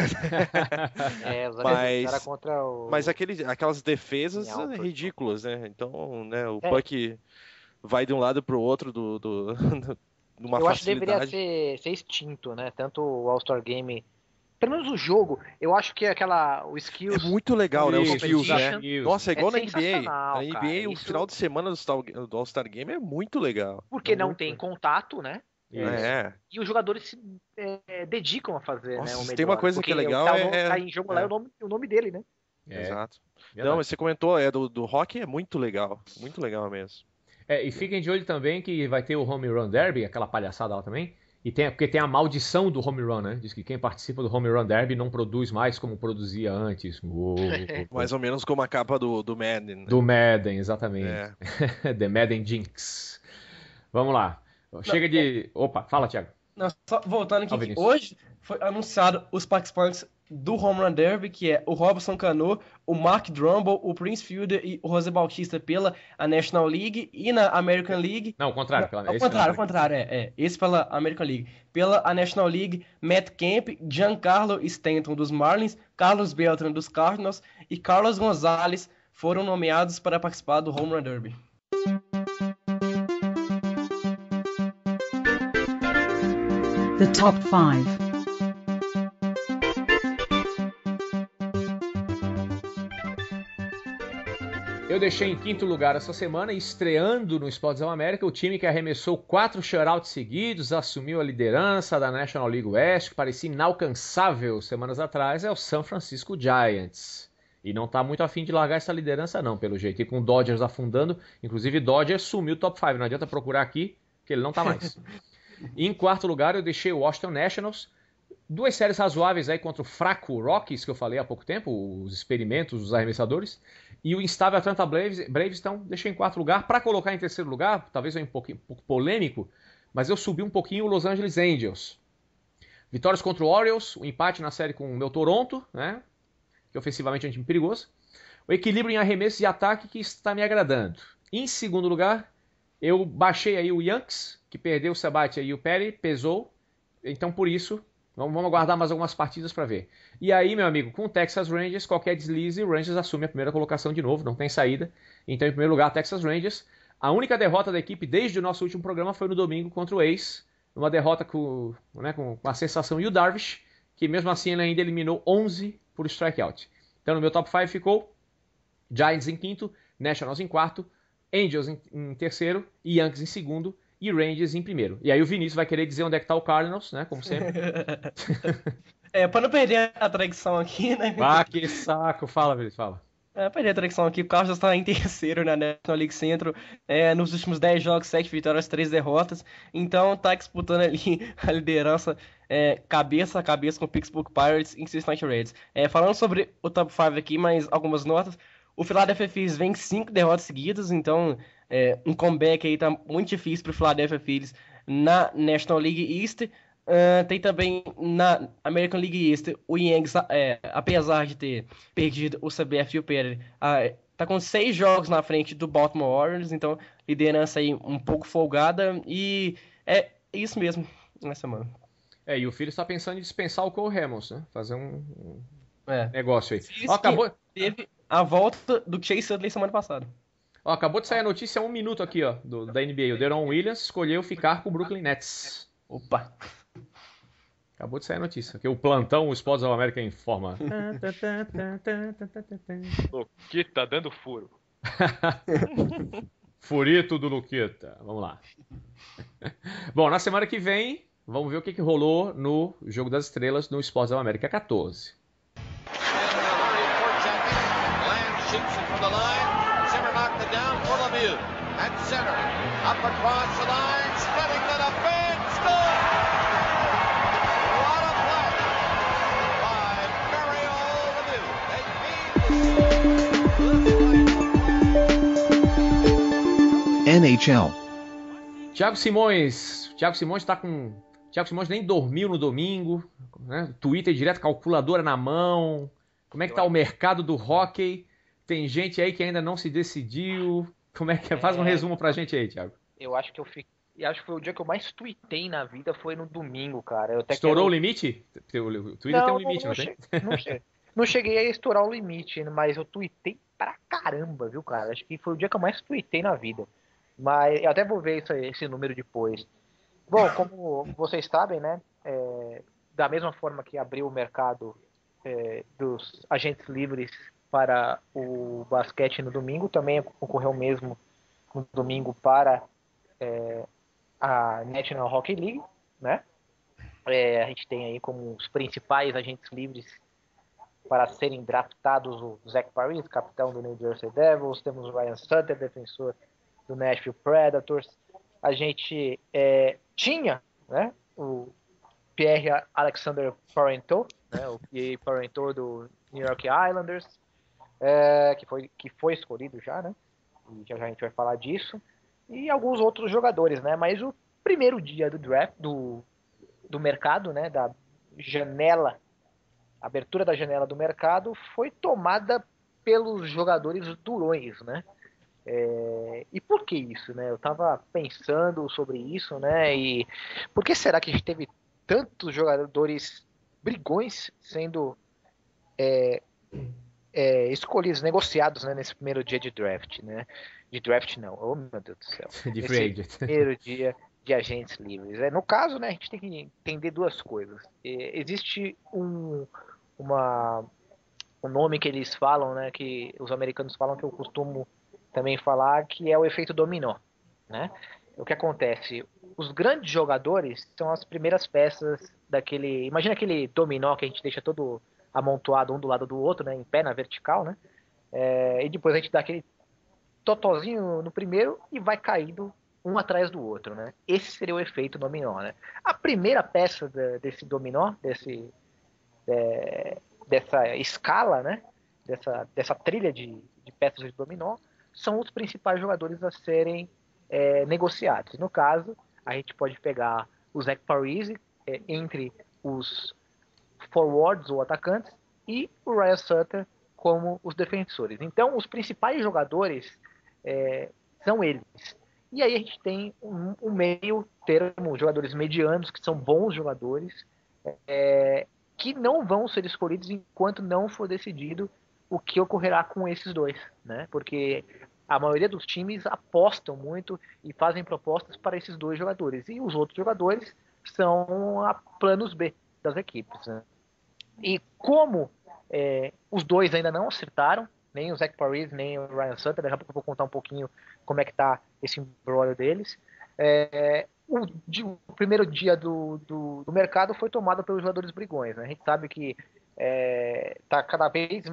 Era contra o... Mas aquelas defesas ridículas, né? Então, né, o puck vai de um lado pro outro numa facilidade. Eu acho que deveria ser extinto, né? Tanto o All-Star Game... Pelo menos o jogo, eu acho que o skills... É muito legal, né? Os skills, né? Nossa, é igual na NBA. Na NBA, cara, o final de semana do All-Star Game é muito legal. Porque não tem contato, né? E os jogadores se dedicam a fazer, Nossa, né? O melhor. Tem uma coisa que é legal, tá em jogo lá o nome dele, né? Exato. Não, mas você comentou, do hockey é muito legal mesmo. E fiquem de olho também que vai ter o Home Run Derby, aquela palhaçada lá também. Porque tem a maldição do home run, né? Diz que quem participa do home run derby não produz mais como produzia antes. Mais ou menos como a capa do Madden. Né? Do Madden, exatamente. The Madden Jinx. Vamos lá. Chega de... Opa, fala, Thiago. Não, só voltando aqui, que hoje foi anunciado os participantes do Home Run Derby, que é o Robson Cano, o Mark Drumble, o Prince Fielder e o José Bautista pela National League e na American League. Não, o contrário. Ao contrário. Esse pela American League. Pela National League, Matt Kemp, Giancarlo Stanton dos Marlins, Carlos Beltran dos Cardinals e Carlos Gonzalez foram nomeados para participar do Home Run Derby. The Top 5. Eu deixei em quinto lugar essa semana, estreando no Sports América, o time que arremessou 4 shutouts seguidos, assumiu a liderança da National League West, que parecia inalcançável semanas atrás, é o San Francisco Giants. E não está muito afim de largar essa liderança não, pelo jeito. E com o Dodgers afundando, inclusive Dodgers sumiu o top 5, não adianta procurar aqui, que ele não está mais. E em quarto lugar eu deixei o Washington Nationals, 2 séries razoáveis aí contra o fraco Rockies, que eu falei há pouco tempo, os experimentos dos arremessadores, e o instável Atlanta Braves, então deixei em quarto lugar. Para colocar em terceiro lugar, talvez um pouco polêmico, mas eu subi um pouquinho o Los Angeles Angels. Vitórias contra o Orioles, o empate na série com o meu Toronto, né, que ofensivamente é um time perigoso. O equilíbrio em arremesso e ataque que está me agradando. Em segundo lugar, eu baixei aí o Yankees, que perdeu o Sabathia e o Perry, pesou, então por isso... Vamos aguardar mais algumas partidas para ver. E aí, meu amigo, com o Texas Rangers, qualquer deslize, o Rangers assume a primeira colocação de novo, não tem saída. Então, em primeiro lugar, Texas Rangers. A única derrota da equipe desde o nosso último programa foi no domingo contra o Ace. Uma derrota com a sensação e o Darvish, que mesmo assim ele ainda eliminou 11 por strikeout. Então, no meu top 5 ficou Giants em quinto, Nationals em quarto, Angels em terceiro e Yankees em segundo. E Rangers em primeiro. E aí o Vinícius vai querer dizer onde é que tá o Cardinals, né? Como sempre. Pra não perder a tradição aqui, né? Ah, que saco. Fala, Vinícius, fala. Perder a tradição aqui, o Cardinals está em terceiro na National League Central. Nos últimos 10 jogos, 7 vitórias, 3 derrotas. Então tá disputando ali a liderança cabeça a cabeça com o Pittsburgh Pirates e Cincinnati Reds. Falando sobre o top 5 aqui, mais algumas notas. O Philadelphia Phillies vem 5 derrotas seguidas, então um comeback aí tá muito difícil pro Philadelphia Phillies na National League East. Tem também na American League East o Yankees, apesar de ter perdido o CBF e o Perry, tá com 6 jogos na frente do Baltimore Orioles, então liderança aí um pouco folgada e é isso mesmo nessa semana. E o Phillies está pensando em dispensar o Cole Hamels, né? Fazer um negócio aí. Teve a volta do Chase Utley semana passada. Acabou de sair a notícia há 1 minuto aqui, ó, da NBA. O Deron Williams escolheu ficar com o Brooklyn Nets. Opa! Acabou de sair a notícia. Aqui o plantão, o Sports of America informa. Luquita dando furo. Furito do Luquita. Vamos lá. Bom, na semana que vem, vamos ver o que rolou no Jogo das Estrelas no Sports of America 14. At center, up across the line, spreading to the fence, score! What a play by Mario Lemieux. NHL. Thiago Simões Thiago Simões nem dormiu no domingo, né? Twitter direto, calculadora na mão. Como é que tá o mercado do hóquei? Tem gente aí que ainda não se decidiu. Como é que é? Faz um resumo pra gente aí, Thiago. Eu acho que foi o dia que eu mais tuitei na vida, foi no domingo, cara. Estourou o limite? O Twitter tem um limite, não tem? Não cheguei a estourar o limite, mas eu tuitei pra caramba, viu, cara? Acho que foi o dia que eu mais tuitei na vida. Mas eu até vou ver esse número depois. Bom, como vocês sabem, né? Da mesma forma que abriu o mercado dos agentes livres para o basquete no domingo, também ocorreu o mesmo no domingo para a National Hockey League, né? A gente tem aí como os principais agentes livres para serem draftados o Zach Parise, capitão do New Jersey Devils, temos o Ryan Sutter, defensor do Nashville Predators. A gente tinha, né, o Pierre Alexander Parenteau, né, o Pierre Parenteau do New York Islanders, que foi escolhido já, né? E já a gente vai falar disso. E alguns outros jogadores, né? Mas o primeiro dia do draft, do mercado, né? Da janela, abertura da janela do mercado, foi tomada pelos jogadores durões, né? E por que isso, né? Eu tava pensando sobre isso, né? E por que será que a gente teve tantos jogadores brigões sendo escolhidos, negociados, né, nesse primeiro dia de draft, né? De draft não, oh meu Deus do céu. De Nesse free agent. primeiro dia de agentes livres. No caso, né, a gente tem que entender duas coisas. Existe um nome que eles falam, né, que os americanos falam, que eu costumo também falar, que é o efeito dominó, né? O que acontece? Os grandes jogadores são as primeiras peças daquele... Imagina aquele dominó que a gente deixa todo amontoado um do lado do outro, né, em pé, na vertical, né? E depois a gente dá aquele totozinho no primeiro e vai caindo um atrás do outro, né? Esse seria o efeito dominó, né? A primeira peça desse dominó, dessa escala, né? Dessa trilha de peças de dominó, são os principais jogadores a serem negociados. No caso, a gente pode pegar o Zach Parise entre os forwards ou atacantes e o Ryan Sutter como os defensores. Então, os principais jogadores são eles. E aí a gente tem um meio termo, jogadores medianos, que são bons jogadores, que não vão ser escolhidos enquanto não for decidido o que ocorrerá com esses dois, né? Porque a maioria dos times apostam muito e fazem propostas para esses dois jogadores. E os outros jogadores são a planos B das equipes, né? E como os dois ainda não acertaram, nem o Zach Parise, nem o Ryan Sutter, daqui a pouco eu vou contar um pouquinho como é que tá esse embrolho deles. O primeiro dia do mercado foi tomado pelos jogadores brigões, né? A gente sabe que tá cada vez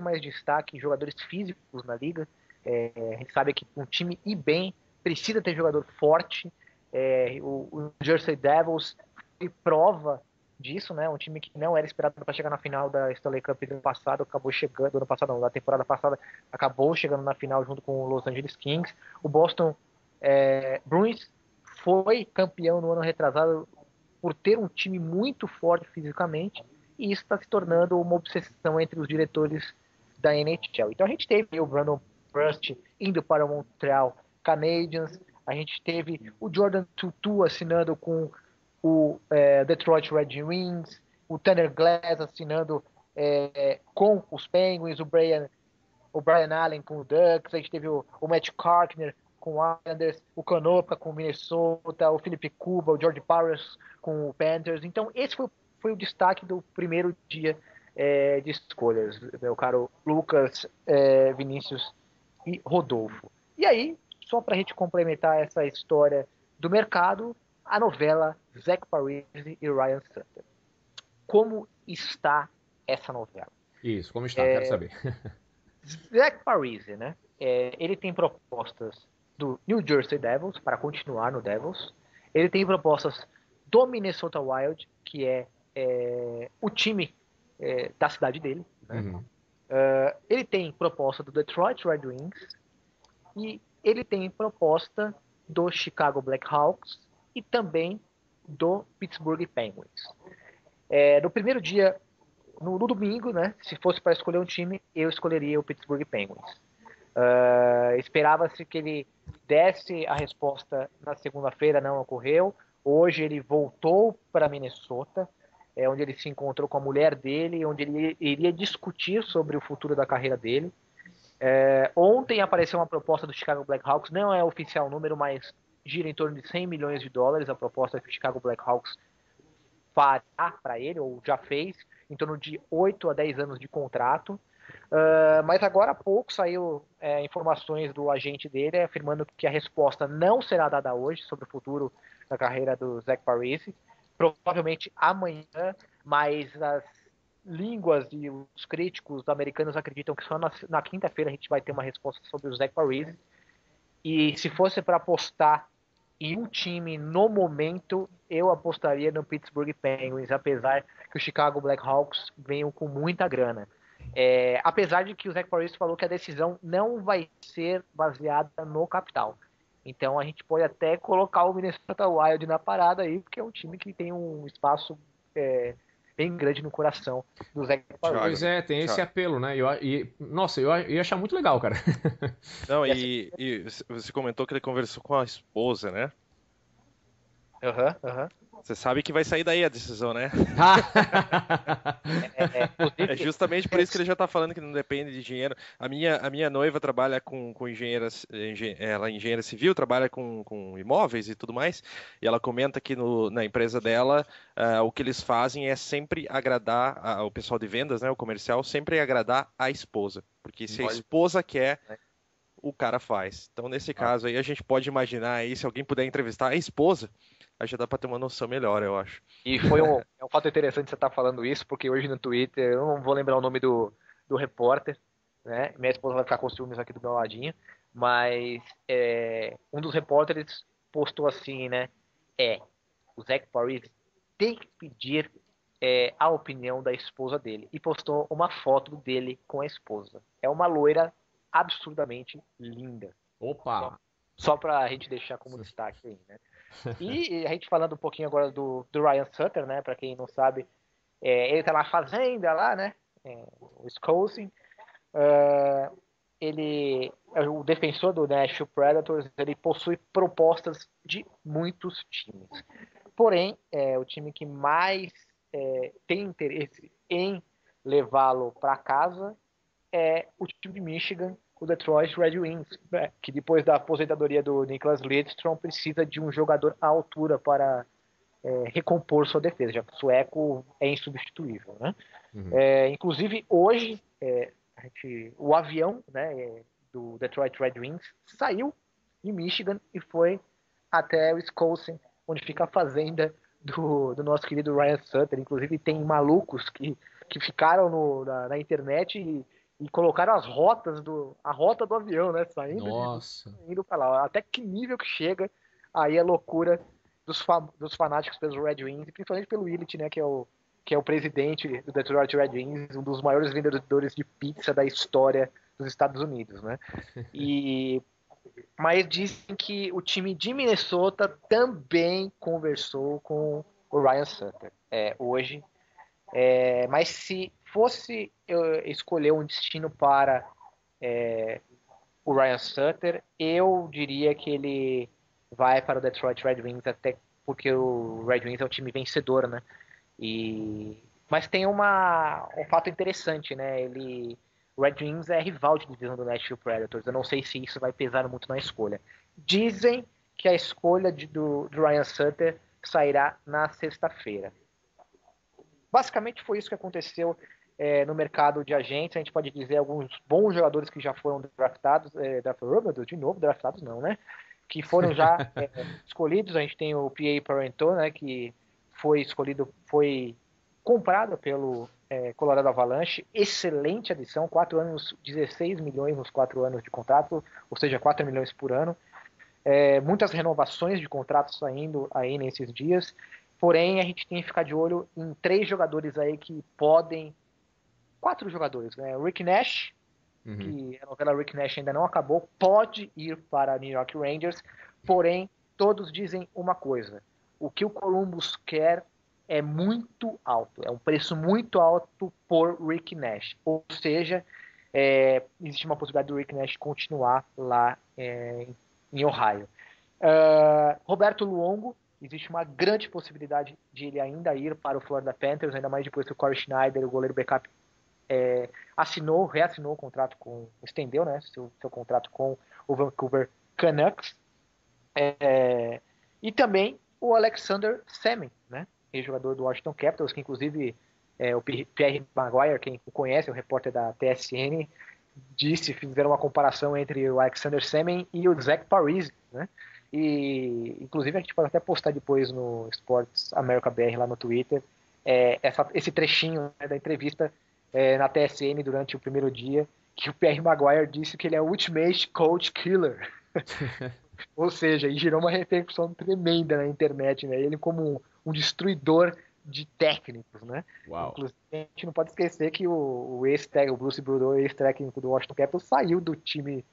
mais destaque em jogadores físicos na liga. A gente sabe que um time ir bem precisa ter jogador forte. O Jersey Devils foi prova disso, né? Um time que não era esperado para chegar na final da Stanley Cup do ano passado, acabou chegando, ano passado não, da temporada passada, acabou chegando na final junto com o Los Angeles Kings. O Boston Bruins foi campeão no ano retrasado por ter um time muito forte fisicamente, e isso está se tornando uma obsessão entre os diretores da NHL. Então a gente teve o Brandon Prust indo para o Montreal Canadiens, a gente teve o Jordan Tootoo assinando com o Detroit Red Wings, o Tanner Glass assinando com os Penguins, o Brian Allen com o Ducks, a gente teve o Matt Carkner com o Islanders, o Konopka com o Minnesota, o Philippe Kuba, o George Powers com o Panthers. Então esse foi o destaque do primeiro dia de escolhas, meu caro Lucas, Vinícius e Rodolfo. E aí, só para a gente complementar essa história do mercado, a novela Zach Parise e Ryan Sutter. Como está essa novela? Isso, como está? Quero saber. Zach Parise, né? Ele tem propostas do New Jersey Devils para continuar no Devils. Ele tem propostas do Minnesota Wild, que é o time da cidade dele, né? Uhum. Ele tem proposta do Detroit Red Wings e ele tem proposta do Chicago Blackhawks e também do Pittsburgh Penguins. No primeiro dia, no domingo, né, se fosse para escolher um time, eu escolheria o Pittsburgh Penguins. Esperava-se que ele desse a resposta na segunda-feira, não ocorreu. Hoje ele voltou para Minnesota, onde ele se encontrou com a mulher dele, onde ele iria discutir sobre o futuro da carreira dele. Ontem apareceu uma proposta do Chicago Blackhawks, não é oficial o número, mas gira em torno de $100 milhões, a proposta que o Chicago Blackhawks fará para ele, ou já fez, em torno de 8 a 10 anos de contrato. Mas agora há pouco saiu informações do agente dele afirmando que a resposta não será dada hoje sobre o futuro da carreira do Zach Parise, provavelmente amanhã, mas as línguas e os críticos americanos acreditam que só na quinta-feira a gente vai ter uma resposta sobre o Zach Parise. E se fosse para apostar em um time no momento, eu apostaria no Pittsburgh Penguins, apesar que o Chicago Blackhawks venham com muita grana. Apesar de que o Zach Parise falou que a decisão não vai ser baseada no capital. Então a gente pode até colocar o Minnesota Wild na parada aí, porque é um time que tem um espaço bem grande no coração do Zach Parise. Pois é, tem esse apelo, né? Nossa, eu ia achar muito legal, cara. Não, e você comentou que ele conversou com a esposa, né? Aham. Você sabe que vai sair daí a decisão, né? É justamente por isso que ele já tá falando que não depende de dinheiro. A minha noiva trabalha com ela é engenheira civil, trabalha com imóveis e tudo mais, e ela comenta que na empresa dela, o que eles fazem é sempre agradar o pessoal de vendas, né, o comercial, sempre agradar a esposa, porque se a esposa quer, o cara faz. Então, nesse caso aí, a gente pode imaginar aí, se alguém puder entrevistar a esposa, aí já dá pra ter uma noção melhor, eu acho. E foi um fato interessante você estar falando isso, porque hoje no Twitter, eu não vou lembrar o nome do repórter, né? Minha esposa vai ficar com ciúmes aqui do meu ladinho, mas um dos repórteres postou assim, né? O Zach Parise tem que pedir a opinião da esposa dele. E postou uma foto dele com a esposa. É uma loira absurdamente linda. Opa! Só pra gente deixar como destaque aí, né? E a gente falando um pouquinho agora do Ryan Sutter, né? Pra quem não sabe, ele tá na fazenda lá, né? O Wisconsin. Ele é o defensor do Nashville Predators. Ele possui propostas de muitos times. Porém, o time que mais tem interesse em levá-lo para casa é o time de Michigan, o Detroit Red Wings, que depois da aposentadoria do Nicklas Lidstrom precisa de um jogador à altura para recompor sua defesa, já que o sueco é insubstituível, né? Uhum. Inclusive hoje o avião, né, do Detroit Red Wings saiu de Michigan e foi até Wisconsin, onde fica a fazenda do nosso querido Ryan Sutter. Inclusive tem malucos que ficaram na internet e colocaram a rota do avião, né? Saindo indo para lá. Até que nível que chega aí a loucura dos fanáticos pelos Red Wings, e principalmente pelo Ilitch, né? Que é o presidente do Detroit Red Wings, um dos maiores vendedores de pizza da história dos Estados Unidos, né? Mas dizem que o time de Minnesota também conversou com o Ryan Sutter hoje. Mas se fosse eu escolher um destino para o Ryan Sutter, eu diria que ele vai para o Detroit Red Wings, até porque o Red Wings é um time vencedor, né? Mas tem um fato interessante, né? O Red Wings é rival de divisão do Nashville Predators. Eu não sei se isso vai pesar muito na escolha. Dizem que a escolha do Ryan Sutter sairá na sexta-feira. Basicamente foi isso que aconteceu no mercado de agentes. A gente pode dizer alguns bons jogadores que já foram draftados. Draftados não, né? Que foram já escolhidos. A gente tem o P.A. Parenteau, né? Que foi comprado pelo Colorado Avalanche. Excelente adição, 4 anos, 16 milhões nos 4 anos de contrato, ou seja, 4 milhões por ano. Muitas renovações de contratos saindo aí nesses dias. Porém, a gente tem que ficar de olho em 3 jogadores aí que podem... 4 jogadores, né? O Rick Nash, que a novela Rick Nash ainda não acabou, pode ir para New York Rangers, porém, todos dizem uma coisa: o que o Columbus quer é muito alto, é um preço muito alto por Rick Nash, ou seja, existe uma possibilidade do Rick Nash continuar lá em Ohio. Roberto Luongo, existe uma grande possibilidade de ele ainda ir para o Florida Panthers, ainda mais depois que o Corey Schneider, o goleiro backup, reassinou o contrato estendeu, né, seu contrato com o Vancouver Canucks. E também o Alexander Semin, né, ex-jogador do Washington Capitals, que inclusive o Pierre Maguire, quem o conhece, o repórter da TSN, fizeram uma comparação entre o Alexander Semin e o Zach Parise, né? E inclusive a gente pode até postar depois no Sports America BR lá no Twitter esse trechinho, né, da entrevista na TSN durante o primeiro dia, que o Pierre Maguire disse que ele é o Ultimate Coach Killer. Ou seja, e gerou uma repercussão tremenda na internet, né? Ele como um destruidor de técnicos, né? Uau. Inclusive, a gente não pode esquecer que o Bruce Boudreau, ex-técnico do Washington Capitals, saiu do time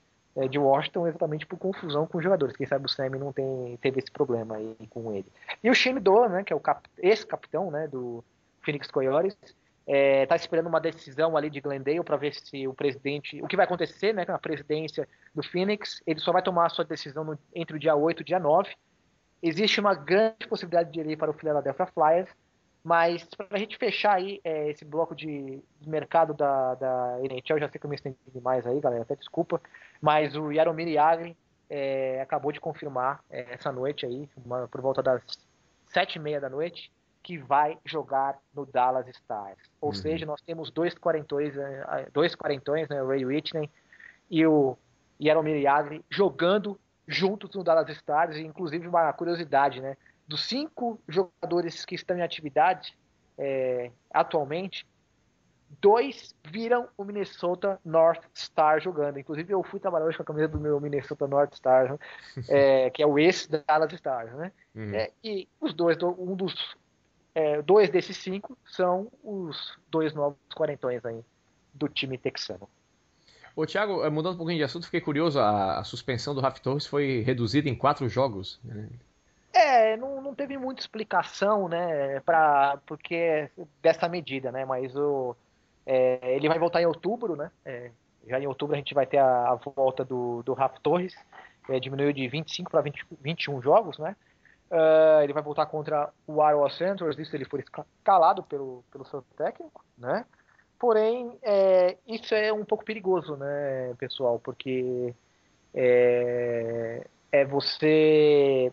de Washington exatamente por confusão com os jogadores. Quem sabe o Sammy não teve esse problema aí com ele. E o Shane Doan, né, que é o ex-capitão, né, do Phoenix Coyotes, tá esperando uma decisão ali de Glendale para ver se o presidente, o que vai acontecer, né, na presidência do Phoenix. Ele só vai tomar a sua decisão entre o dia 8 e o dia 9. Existe uma grande possibilidade de ele ir para o Philadelphia Flyers, mas para a gente fechar aí esse bloco de mercado da NHL, já sei que eu me estendi demais aí, galera, até desculpa, mas o Jaromir Jagr acabou de confirmar essa noite aí, por volta das 7h30 da noite, que vai jogar no Dallas Stars. Ou seja, nós temos dois quarentões, né, o Ray Whitney e o Jaromir Jagr, jogando juntos no Dallas Stars. E inclusive uma curiosidade, né? Dos 5 jogadores que estão em atividade atualmente, 2 viram o Minnesota North Stars jogando. Inclusive eu fui trabalhar hoje com a camisa do meu Minnesota North Stars, né? Que é o ex-Dallas Stars, né? E os dois desses 5 são os 2 novos quarentões aí do time texano. Ô, Thiago, mudando um pouquinho de assunto, fiquei curioso, a suspensão do Ralph Torres foi reduzida em 4 jogos, né? Não teve muita explicação, né, porque dessa medida, né, mas ele vai voltar em outubro, né, já em outubro a gente vai ter a volta do Ralph Torres, diminuiu de 25 para 21 jogos, né, ele vai voltar contra o Ottawa Senators, isso ele foi escalado pelo seu técnico, né, porém, isso é um pouco perigoso, né, pessoal, porque você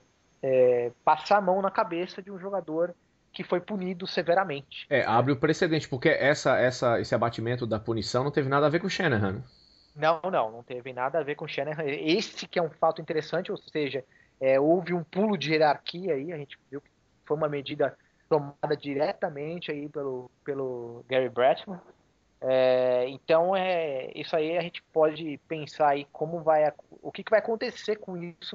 passar a mão na cabeça de um jogador que foi punido severamente. Abre o precedente, porque esse abatimento da punição não teve nada a ver com o Shanahan. Não teve nada a ver com o Shanahan. Esse que é um fato interessante, ou seja, houve um pulo de hierarquia aí, a gente viu que foi uma medida tomada diretamente aí pelo Gary Bettman. Então, isso aí a gente pode pensar aí o que vai acontecer com isso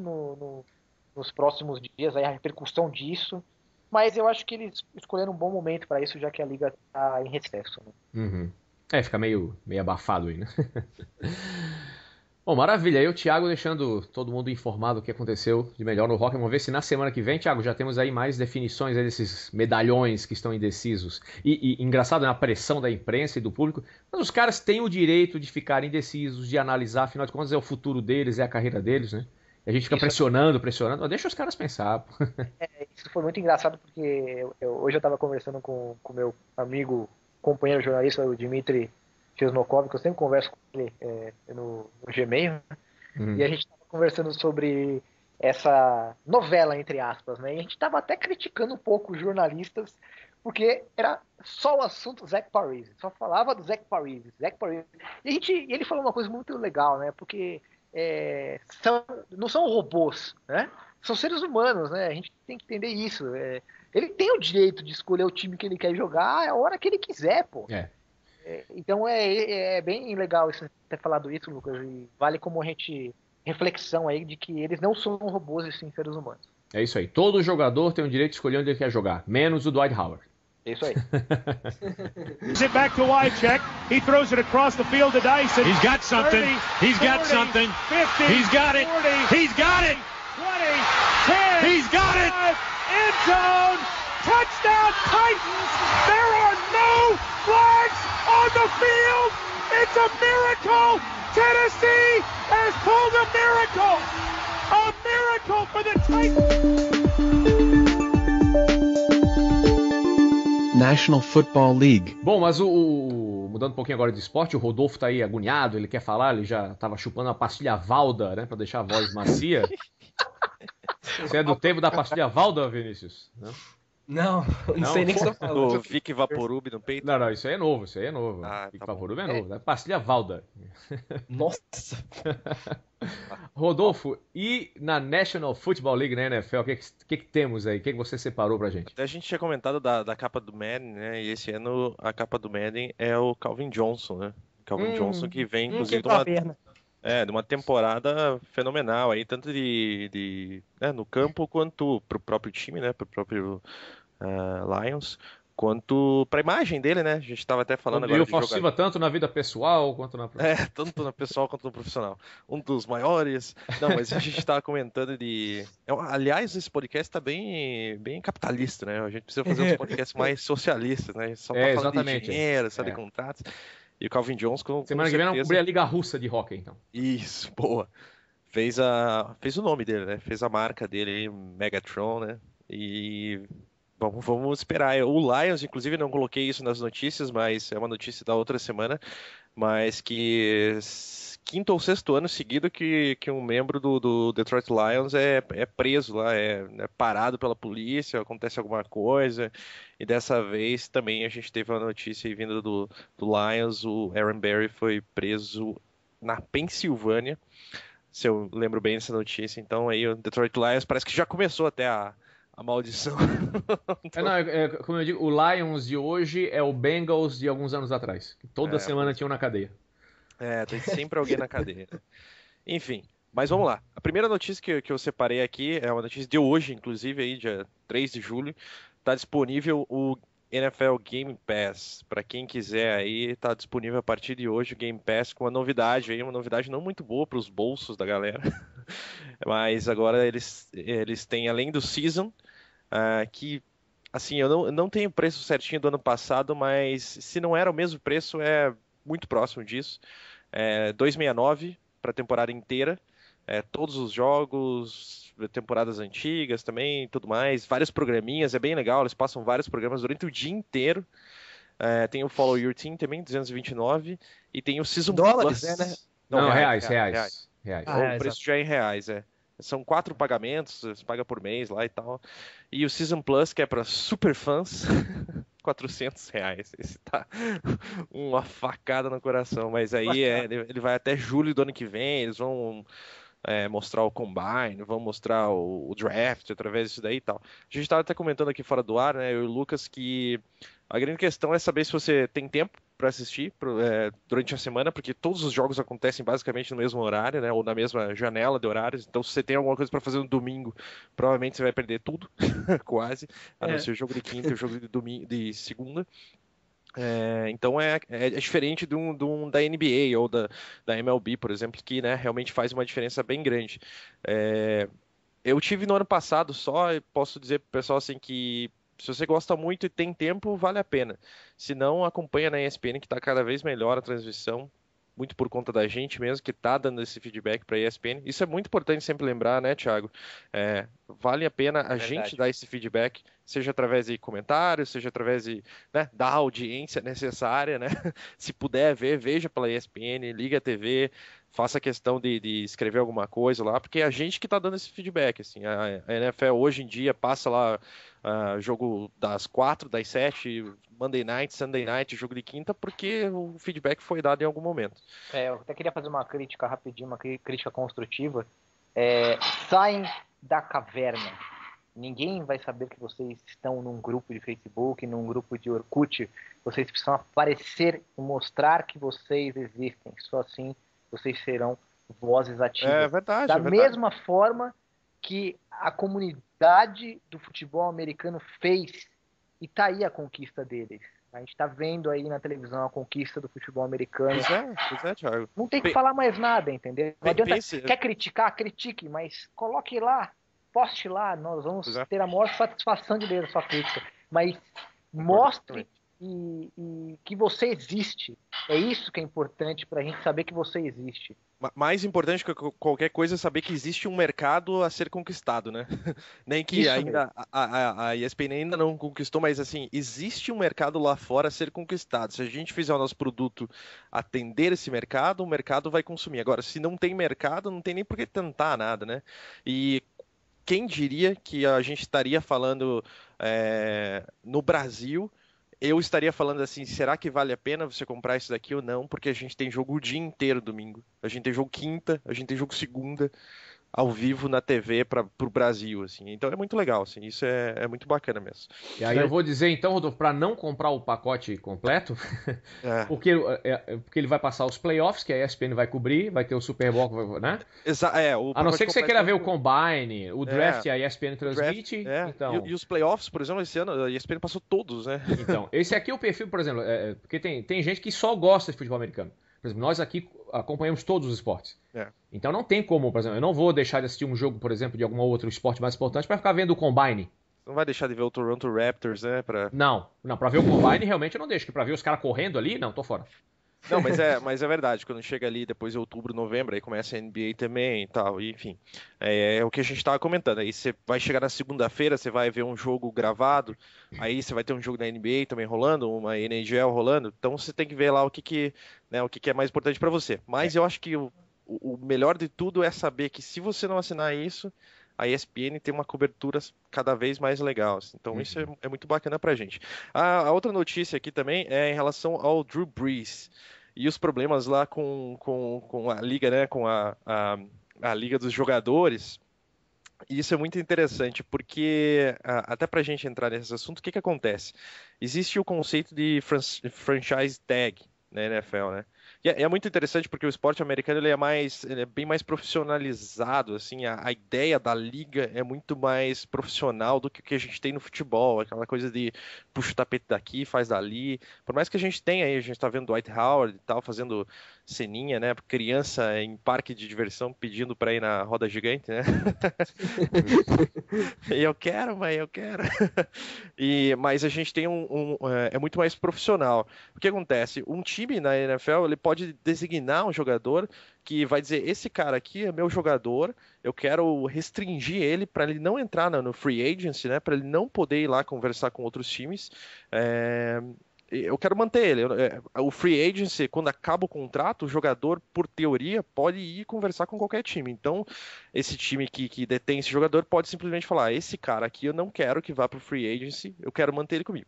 nos próximos dias, aí a repercussão disso, mas eu acho que eles escolheram um bom momento para isso, já que a liga está em recesso, né? Fica meio abafado aí, né? Bom, maravilha, aí o Thiago deixando todo mundo informado do que aconteceu de melhor no Rock. Vamos ver se na semana que vem, Thiago, já temos aí mais definições aí desses medalhões que estão indecisos. E engraçado, né, a pressão da imprensa e do público, mas os caras têm o direito de ficar indecisos, de analisar, afinal de contas é o futuro deles, é a carreira deles, né? A gente fica pressionando, mas deixa os caras pensar. Isso foi muito engraçado porque hoje eu estava conversando com o meu amigo, companheiro jornalista, o Dmitry Chesnokov, que eu sempre converso com ele no Gmail, e a gente estava conversando sobre essa novela, entre aspas, né? E a gente estava até criticando um pouco os jornalistas, porque era só o assunto Zach Parise, só falava do Zach Parise. E ele falou uma coisa muito legal, né? Porque não são robôs, né? São seres humanos, né? A gente tem que entender isso. Ele tem o direito de escolher o time que ele quer jogar a hora que ele quiser, pô. Então é bem legal isso, ter falado isso, Lucas, e vale como reflexão aí de que eles não são robôs e sim seres humanos. É isso aí. Todo jogador tem o direito de escolher onde ele quer jogar, menos o Dwight Howard. É isso aí. It back to Wycheck. He throws it across the field to Dyson. He's got something. 30, He's got 40, something. 50, He's got it. 40, He's got it. 20, 10. He's got it. End zone. Touchdown Titans. There are no flags on the field. It's a miracle. Tennessee has pulled a miracle. A miracle for the Titans. National Football League. Bom, mas mudando um pouquinho agora de esporte, o Rodolfo tá aí agoniado, ele quer falar, ele já tava chupando uma pastilha Valda, né, pra deixar a voz macia. Você é do tempo da pastilha Valda, Vinícius? Não sei nem o que você tá falando. O Vic Vaporub no peito? Não, isso aí é novo, Vic Vaporub é novo, né? Pastilha Valda. Nossa! Rodolfo, e na National Football League, na NFL, o que temos aí? O que você separou pra gente? Até a gente tinha comentado da capa do Madden, né? E esse ano a capa do Madden é o Calvin Johnson, né? Calvin Johnson que vem, inclusive, De uma temporada fenomenal aí, tanto no campo quanto pro próprio time, né? Pro próprio Lions, quanto pra imagem dele, né? A gente tava até falando agora de ofensiva tanto na vida pessoal quanto na profissional. Tanto na pessoal quanto no profissional. Um dos maiores. Não, mas a gente tava comentando aliás, esse podcast tá bem capitalista, né? A gente precisa fazer uns podcasts mais socialistas, né? Só tá falando exatamente. de dinheiro, só de contratos. E o Calvin Jones com Semana que vem vamos cobrir a Liga Russa de Hockey, então. Isso, boa. Fez o nome dele, né? Fez a marca dele aí, Megatron, né? E vamos esperar. O Lions, inclusive, não coloquei isso nas notícias, mas é uma notícia da outra semana, mas que quinto ou sexto ano seguido que um membro do Detroit Lions é preso lá, é parado pela polícia, acontece alguma coisa, e dessa vez também a gente teve uma notícia aí vindo do Lions, o Aaron Berry foi preso na Pensilvânia, se eu lembro bem dessa notícia. Então aí o Detroit Lions parece que já começou até a maldição. Então... como eu digo, o Lions de hoje é o Bengals de alguns anos atrás, que toda semana tinham na cadeia. Tem sempre alguém na cadeia. Enfim, mas vamos lá. A primeira notícia que eu separei aqui é uma notícia de hoje, inclusive, aí, dia 3 de julho. Está disponível o NFL Game Pass. Para quem quiser aí, está disponível a partir de hoje o Game Pass com uma novidade aí, uma novidade não muito boa para os bolsos da galera. Mas agora eles têm, além do Season, que, assim, eu não tenho o preço certinho do ano passado, mas se não era o mesmo preço, é muito próximo disso. $2,69 para a temporada inteira. Todos os jogos, temporadas antigas também, tudo mais. Vários programinhas, é bem legal. Eles passam vários programas durante o dia inteiro. Tem o Follow Your Team também, $229. E tem o Season Dólares, Plus, né? Não, reais. O preço já é em reais, São 4 pagamentos, você paga por mês lá e tal. E o Season Plus, que é para super fãs, R$400. Esse tá uma facada no coração. Mas aí ele vai até julho do ano que vem. Eles vão mostrar o Combine, vão mostrar o Draft através disso daí e tal. A gente estava até comentando aqui fora do ar, né, eu e o Lucas, que a grande questão é saber se você tem tempo para assistir durante a semana, porque todos os jogos acontecem basicamente no mesmo horário, né, ou na mesma janela de horários. Então, se você tem alguma coisa para fazer no domingo, provavelmente você vai perder tudo, quase, a não ser o jogo de quinta e o jogo de segunda. Então é diferente da NBA ou da MLB, por exemplo, que, né, realmente faz uma diferença bem grande. Eu tive no ano passado só, e posso dizer pro pessoal assim que se você gosta muito e tem tempo, vale a pena. Se não, acompanha na ESPN, que está cada vez melhor a transmissão, muito por conta da gente mesmo, que está dando esse feedback para a ESPN. Isso é muito importante sempre lembrar, né, Thiago? Vale a pena a gente dar esse feedback, seja através de comentários, seja através da audiência necessária, né? Se puder ver, veja pela ESPN, liga a TV, faça questão de escrever alguma coisa lá, porque é a gente que está dando esse feedback. Assim, a NFL hoje em dia passa lá jogo das 4, das 7, Monday Night, Sunday Night, jogo de quinta, porque o feedback foi dado em algum momento. Eu até queria fazer uma crítica rapidinho, uma crítica construtiva. Saem da caverna. Ninguém vai saber que vocês estão num grupo de Facebook, num grupo de Orkut. Vocês precisam aparecer e mostrar que vocês existem. Só assim vocês serão vozes ativas. É verdade. Da mesma forma que a comunidade do futebol americano fez, e tá aí a conquista deles. A gente tá vendo aí na televisão a conquista do futebol americano. Pois é, Thiago. Não tem que falar mais nada, entendeu? Não adianta. Quer criticar? Critique, mas coloque lá, poste lá, nós vamos ter a maior satisfação de ler a sua crítica. Mas mostre e que você existe. É isso que é importante pra gente saber que você existe. Mais importante que qualquer coisa é saber que existe um mercado a ser conquistado, né? Nem que isso ainda a ESPN ainda não conquistou, mas assim, existe um mercado lá fora a ser conquistado. Se a gente fizer o nosso produto atender esse mercado, o mercado vai consumir. Agora, se não tem mercado, não tem nem por que tentar nada, né? E quem diria que a gente estaria falando no Brasil, eu estaria falando assim, será que vale a pena você comprar isso daqui ou não? Porque a gente tem jogo o dia inteiro domingo. A gente tem jogo quinta, a gente tem jogo segunda. ao vivo na TV para o Brasil, assim. Então é muito legal, assim, isso é muito bacana mesmo. E aí eu vou dizer então, Rodolfo, para não comprar o pacote completo, porque ele vai passar os playoffs, que a ESPN vai cobrir, vai ter o Super Bowl, né? A não ser que você queira ver o Combine, o Draft a ESPN transmite. Então... E os playoffs, por exemplo, esse ano a ESPN passou todos, né? Então, esse aqui é o perfil, por exemplo, porque tem gente que só gosta de futebol americano. Por exemplo, nós aqui acompanhamos todos os esportes. Então não tem como, por exemplo, eu não vou deixar de assistir um jogo, por exemplo, de algum outro esporte mais importante para ficar vendo o Combine. Não vai deixar de ver o Toronto Raptors, né? Não, para ver o Combine realmente eu não deixo, que para ver os caras correndo ali, não, tô fora. Não, mas é verdade, quando chega ali depois de outubro, novembro, aí começa a NBA também e tal, enfim. É o que a gente estava comentando, aí você vai chegar na segunda-feira, você vai ver um jogo gravado, aí você vai ter um jogo da NBA também rolando, uma NHL rolando, então você tem que ver lá o que é mais importante para você. Mas eu acho que o melhor de tudo é saber que se você não assinar isso, a ESPN tem uma cobertura cada vez mais legal. Assim. Então isso é muito bacana pra gente. A outra notícia aqui também é em relação ao Drew Brees e os problemas lá com a liga, né? Com a liga dos jogadores. E isso é muito interessante, porque até pra gente entrar nesse assunto, o que acontece? Existe o conceito de franchise tag na NFL, né? E é muito interessante porque o esporte americano ele é bem mais profissionalizado, assim, a ideia da liga é muito mais profissional do que o que a gente tem no futebol, aquela coisa de puxa o tapete daqui, faz dali, por mais que a gente tenha aí, a gente tá vendo Dwight Howard e tal, fazendo ceninha, né, criança em parque de diversão pedindo para ir na roda gigante, né? Eu quero, mas eu quero. Mas a gente tem é muito mais profissional. O que acontece? Um time na NFL, ele pode designar um jogador que vai dizer, esse cara aqui é meu jogador, eu quero restringir ele para ele não entrar no free agency, né, para ele não poder ir lá conversar com outros times. Eu quero manter ele. O free agency, quando acaba o contrato, o jogador, por teoria, pode ir conversar com qualquer time. Então, esse time que detém esse jogador pode simplesmente falar, esse cara aqui eu não quero que vá para o free agency, eu quero manter ele comigo.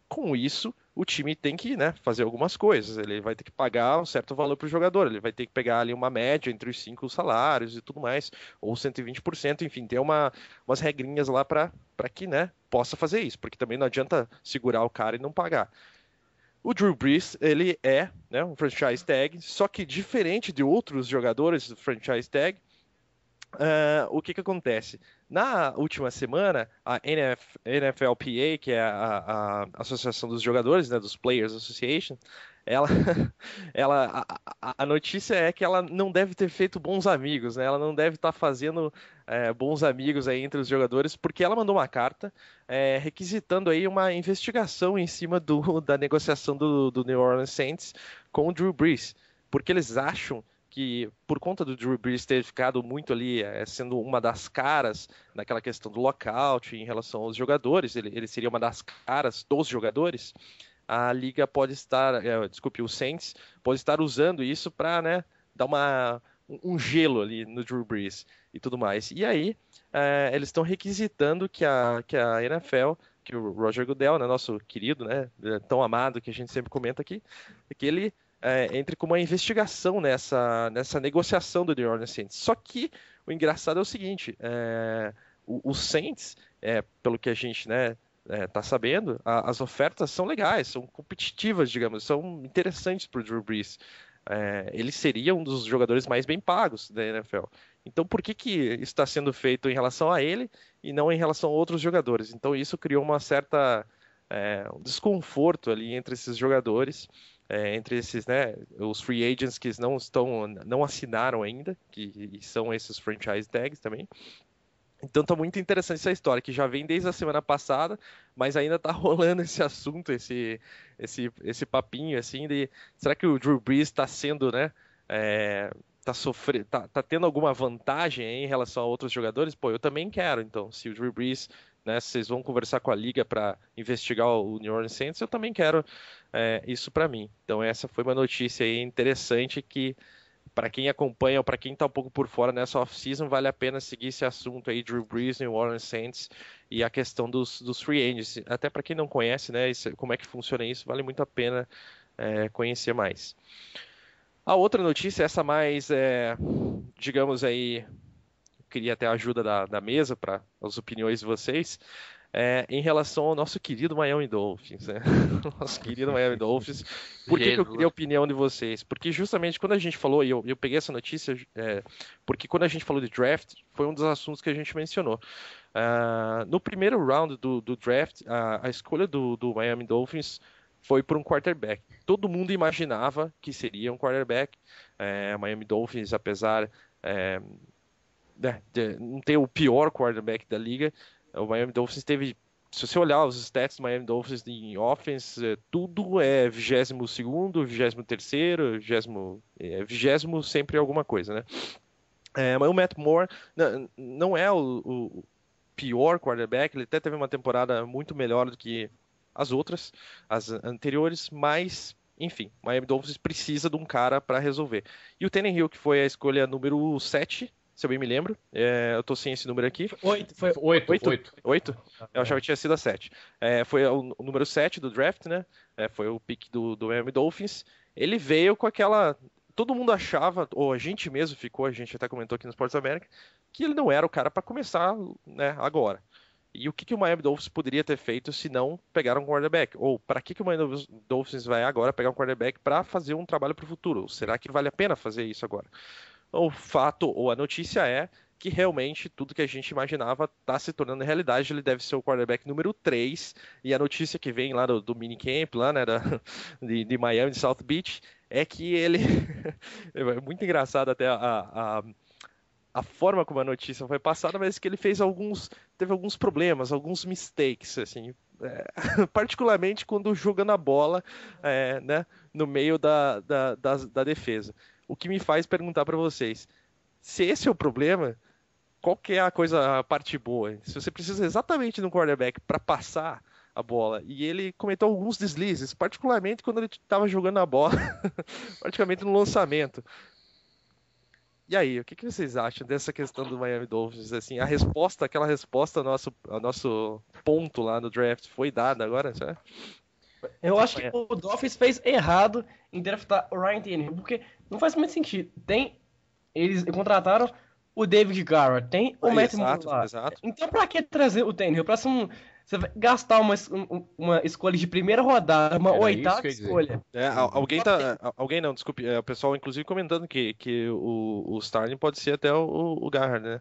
Com isso, o time tem que, né, fazer algumas coisas. Ele vai ter que pagar um certo valor para o jogador. Ele vai ter que pegar ali uma média entre os 5 salários e tudo mais, ou 120%. Enfim, tem umas regrinhas lá para que, né, possa fazer isso, porque também não adianta segurar o cara e não pagar. O Drew Brees, ele é, né, um franchise tag, só que diferente de outros jogadores do franchise tag, o que acontece? Na última semana, a NFLPA, que é a Associação dos Jogadores, né, dos Players Association, a notícia é que ela não deve ter feito bons amigos, né? Ela não deve estar fazendo bons amigos aí entre os jogadores, porque ela mandou uma carta requisitando aí uma investigação em cima da negociação do New Orleans Saints com o Drew Brees, porque eles acham que por conta do Drew Brees ter ficado muito ali, sendo uma das caras naquela questão do lockout em relação aos jogadores, ele seria uma das caras dos jogadores, a liga pode estar, o Saints pode estar usando isso para, né, dar um gelo ali no Drew Brees e tudo mais. E aí, eles estão requisitando que a NFL, que o Roger Goodell, né, nosso querido, né, tão amado que a gente sempre comenta aqui, que ele entre com uma investigação nessa negociação do New Orleans Saints. Só que o engraçado é o seguinte, o Saints, pelo que a gente, né, tá sabendo, as ofertas são legais, são competitivas, digamos, são interessantes para o Drew Brees. Ele seria um dos jogadores mais bem pagos da NFL. Então, por que isso está sendo feito em relação a ele e não em relação a outros jogadores? Então, isso criou uma certa um desconforto ali entre esses jogadores, entre esses, né, os free agents que não assinaram ainda, que são esses franchise tags também. Então tá muito interessante essa história, que já vem desde a semana passada, mas ainda tá rolando esse assunto, esse papinho, assim, de será que o Drew Brees tá sendo, né, tá tendo alguma vantagem aí em relação a outros jogadores? Pô, eu também quero, então, se o Drew Brees, né, vocês vão conversar com a liga para investigar o New Orleans Saints, eu também quero isso para mim. Então essa foi uma notícia aí interessante que, para quem acompanha ou para quem está um pouco por fora nessa off-season, vale a pena seguir esse assunto aí, Drew Brees, New Orleans Saints e a questão dos free agents. Até para quem não conhece, né, como é que funciona isso, vale muito a pena conhecer mais. A outra notícia, essa mais, digamos aí, queria até a ajuda da mesa para as opiniões de vocês. Em relação ao nosso querido Miami Dolphins, né? Nosso querido Miami Dolphins. Por que eu queria a opinião de vocês? Porque justamente quando a gente falou, e eu peguei essa notícia, porque quando a gente falou de draft, foi um dos assuntos que a gente mencionou. No primeiro round do draft, a escolha do Miami Dolphins foi por um quarterback. Todo mundo imaginava que seria um quarterback. Miami Dolphins, apesar de não ter o pior quarterback da liga, o Miami Dolphins teve, se você olhar os stats do Miami Dolphins em offense, tudo é 22º, 23º, 20º, sempre alguma coisa, né? Mas o Matt Moore não é o pior quarterback, ele até teve uma temporada muito melhor do que as outras, as anteriores, mas, enfim, o Miami Dolphins precisa de um cara para resolver. E o Tannehill, que foi a escolha número 7, se eu bem me lembro. Eu tô sem esse número aqui. 8. Foi 8? Eu achava que tinha sido a 7. Foi o número 7 do draft, né? Foi o pick do Miami Dolphins. Ele veio com aquela... Todo mundo achava, ou a gente mesmo ficou, a gente até comentou aqui no Sports América, que ele não era o cara para começar, né, agora. E o que o Miami Dolphins poderia ter feito se não pegar um quarterback? Ou para que o Miami Dolphins vai agora pegar um quarterback para fazer um trabalho para o futuro? Será que vale a pena fazer isso agora? O fato, ou a notícia é que realmente tudo que a gente imaginava está se tornando realidade. Ele deve ser o quarterback número 3. E a notícia que vem lá do minicamp, lá, né, de Miami, de South Beach, é que ele... é muito engraçado até a forma como a notícia foi passada, mas que ele teve alguns problemas, alguns mistakes, assim, particularmente quando jogando a bola, né, no meio da defesa. O que me faz perguntar para vocês, se esse é o problema, qual que é a parte boa? Se você precisa exatamente de um quarterback para passar a bola, e ele cometeu alguns deslizes, particularmente quando ele estava jogando a bola, praticamente no lançamento. E aí, o que vocês acham dessa questão do Miami Dolphins? Assim, aquela resposta ao nosso ponto lá no draft foi dada agora, sabe? Eu acho que o Dolphins fez errado em draftar o Ryan Tannehill, porque não faz muito sentido. Eles contrataram o David Garrett, tem o Matt Moore lá. Exato. Então pra que trazer o Tannehill? Você vai gastar uma escolha de primeira rodada, uma oitava escolha. Alguém não, desculpe, o pessoal inclusive comentando que o Starling pode ser até o Garrett, né?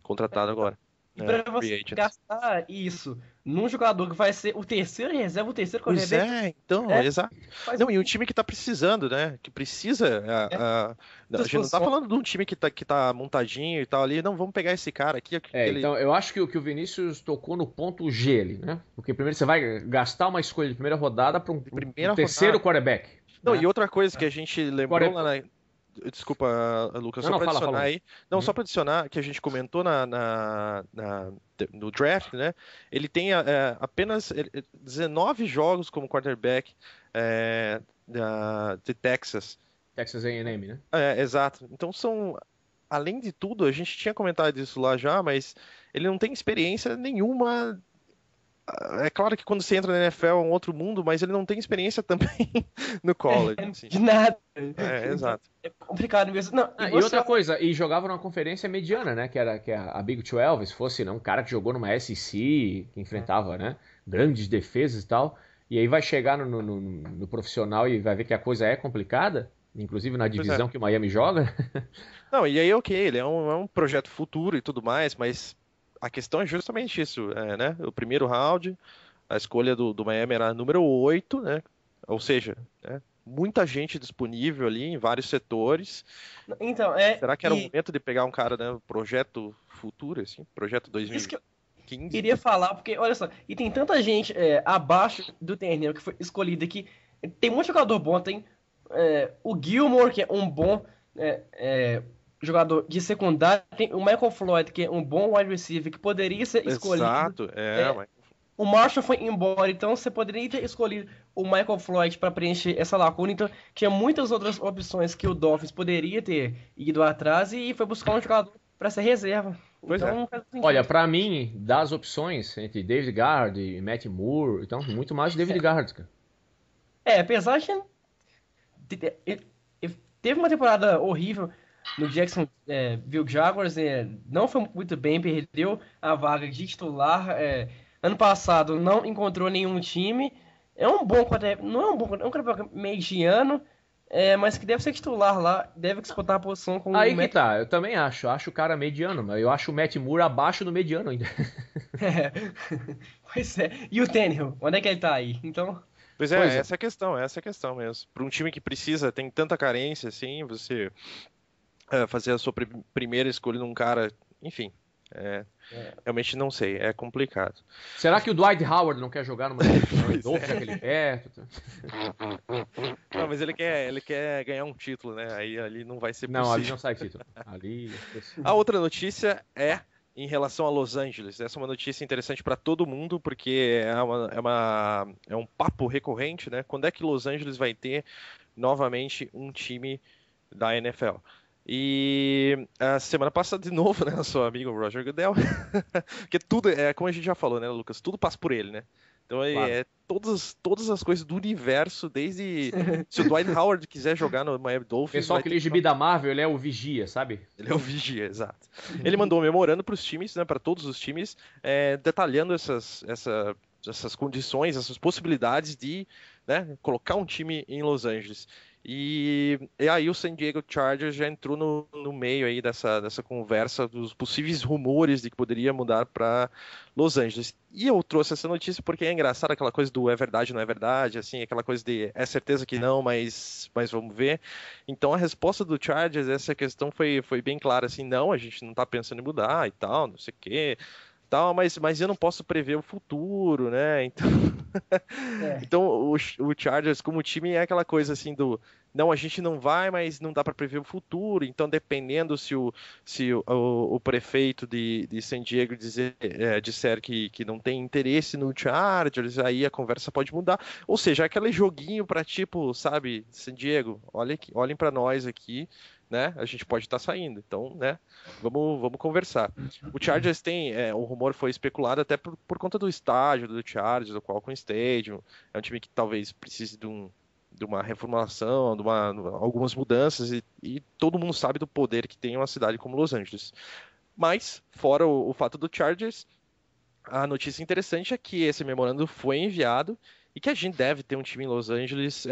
Contratado agora. E pra você gastar isso num jogador que vai ser o terceiro reserva, o terceiro quarterback. Exato. E um time que tá precisando, né? Que precisa. A gente não tá falando de um time que tá montadinho e tal ali. Não, vamos pegar esse cara aqui. Então, eu acho que o Vinícius tocou no ponto G ali, né? Porque primeiro você vai gastar uma escolha de primeira rodada para um terceiro quarterback. Não, né? E outra coisa que a gente lembrou lá na... Desculpa, Lucas, só para adicionar aí. Não, só para adicionar, que a gente comentou no draft, né? Ele tem apenas 19 jogos como quarterback de Texas. Texas A&M, né? Exato. Então além de tudo, a gente tinha comentado isso lá já, mas ele não tem experiência nenhuma. É claro que quando você entra na NFL é um outro mundo, mas ele não tem experiência também no college. Assim. De nada. Exato. É complicado mesmo. Não, e outra coisa, e jogava numa conferência mediana, né? Que é a Big 12, se fosse um cara que jogou numa SEC, que enfrentava, né, grandes defesas e tal, e aí vai chegar no profissional e vai ver que a coisa é complicada, inclusive na divisão que o Miami joga. Não, e aí ele é um projeto futuro e tudo mais, mas a questão é justamente isso, né? O primeiro round, a escolha do Miami era número 8, né? Ou seja, né? Muita gente disponível ali em vários setores. Então, será que era o momento de pegar um cara, né? Projeto futuro, assim? Projeto 2015? Isso que eu queria falar, porque, olha só, e tem tanta gente abaixo do Tannehill que foi escolhido aqui. Tem muito jogador bom, tem o Gilmore, que é um bom... jogador de secundário, tem o Michael Floyd, que é um bom wide receiver, que poderia ser escolhido. Exato, O Marshall foi embora, então você poderia ter escolhido o Michael Floyd para preencher essa lacuna. Então, tinha muitas outras opções que o Dolphins poderia ter ido atrás e foi buscar um jogador para ser reserva. Olha, para mim, das opções entre David Garrett e Matt Moore, então, muito mais David Garrett, cara. Apesar de... Teve uma temporada horrível, no Jacksonville Jaguars, não foi muito bem, perdeu a vaga de titular. Ano passado não encontrou nenhum time. É um bom quarterback, não é um bom, é um quarterback mediano, mas que deve ser titular lá, deve disputar a posição com Aí o que Matt. tá, eu também acho o cara mediano, mas eu acho o Matt Moore abaixo do mediano ainda. Pois é. E o Tannehill, onde é que ele tá aí? Então, Pois é, Pois é. essa é a questão mesmo. Para um time que precisa, tem tanta carência assim, você fazer a sua primeira escolha num cara, enfim, realmente não sei, é complicado. Será que o Dwight Howard não quer jogar numa divisão Dolphins, já que ele perto? Não, mas ele quer ganhar um título, né? Aí ali não vai ser Não, ali possível. não sai título. Ali. A outra notícia é em relação a Los Angeles. Essa é uma notícia interessante para todo mundo, porque é um papo recorrente, né? Quando é que Los Angeles vai ter novamente um time da NFL? E a semana passada, de novo, né? Nosso amigo Roger Goodell. Porque tudo, como a gente já falou, né, Lucas? Tudo passa por ele, né? Então Claro. todas as coisas do universo, desde se o Dwight Howard quiser jogar no Miami O Dolphins, pessoal vai que ter lê gibi da Marvel, ele é o vigia, sabe? ele é o vigia, exato. Ele mandou um memorando para os times, né, para todos os times, detalhando essas condições, essas possibilidades de, né, colocar um time em Los Angeles. E aí o San Diego Chargers já entrou no meio aí dessa conversa dos possíveis rumores de que poderia mudar para Los Angeles. E eu trouxe essa notícia porque é engraçado aquela coisa do é verdade, não é verdade, assim, aquela coisa de é certeza que não, mas vamos ver. Então a resposta do Chargers, essa questão foi bem clara, assim, não, a gente não tá pensando em mudar e tal, não sei o quê, tal, mas eu não posso prever o futuro, né? Então, então o Chargers como time é aquela coisa assim do não, a gente não vai, mas não dá para prever o futuro. Então, dependendo se o prefeito de San Diego disser que não tem interesse no Chargers, aí a conversa pode mudar. Ou seja, aquele joguinho para tipo, sabe, San Diego, olhem para nós aqui, né? A gente pode estar saindo. Então, né? Vamos conversar. O Chargers tem, o rumor foi especulado até por conta do estádio do Chargers, do Qualcomm Stadium. É um time que talvez precise de uma reformulação, algumas mudanças, e todo mundo sabe do poder que tem uma cidade como Los Angeles. Mas, fora o fato do Chargers, a notícia interessante é que esse memorando foi enviado e que a gente deve ter um time em Los Angeles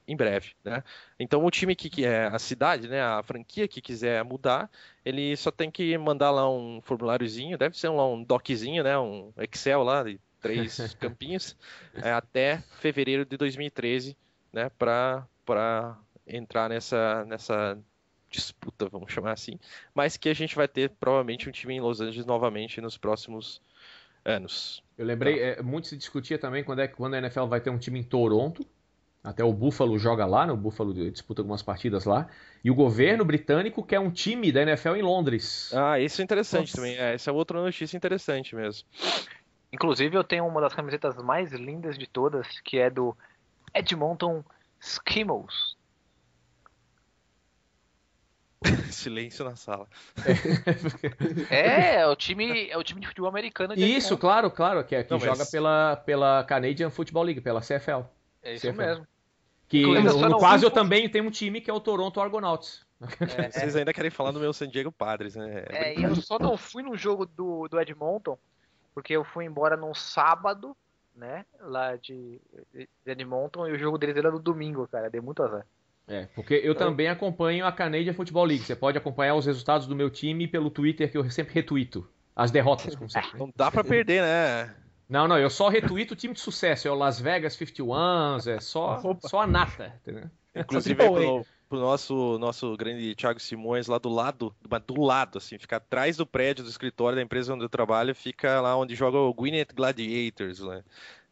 em breve, né? Então o time que é a cidade, né, a franquia que quiser mudar, ele só tem que mandar lá um formuláriozinho, deve ser lá um doczinho, né, um Excel lá de 3 campinhos, até fevereiro de 2013, né, para entrar nessa disputa, vamos chamar assim, mas que a gente vai ter provavelmente um time em Los Angeles novamente nos próximos anos. Eu lembrei, muito se discutia também quando a NFL vai ter um time em Toronto. Até o Buffalo joga lá, né? O Buffalo disputa algumas partidas lá. E o governo britânico quer um time da NFL em Londres. Ah, isso é interessante Nossa. também. Essa é outra notícia interessante mesmo. Inclusive, eu tenho uma das camisetas mais lindas de todas, que é do Edmonton Eskimos. Silêncio na sala. É o time de futebol americano de Isso, Edmonton. claro, que Não, joga mas- pela Canadian Football League, pela CFL. É isso CFL. mesmo. Que Inclusive, eu só no não quase fui- eu também tenho um time que é o Toronto Argonauts. Vocês ainda querem falar do meu San Diego Padres, né? E eu só não fui no jogo do Edmonton, porque eu fui embora num sábado, né, lá de Edmonton, e o jogo deles era no domingo, cara, dei muito azar. Porque eu também acompanho a Canadian Football League. Você pode acompanhar os resultados do meu time pelo Twitter, que eu sempre retuito. As derrotas, como sempre. Não dá pra perder, né? Não, eu só retuito o time de sucesso. É o Las Vegas 51s, é só a nata, entendeu? Inclusive aí pro nosso grande Thiago Simões, lá do lado, assim, fica atrás do prédio do escritório da empresa onde eu trabalho, fica lá onde joga o Gwinnett Gladiators, né?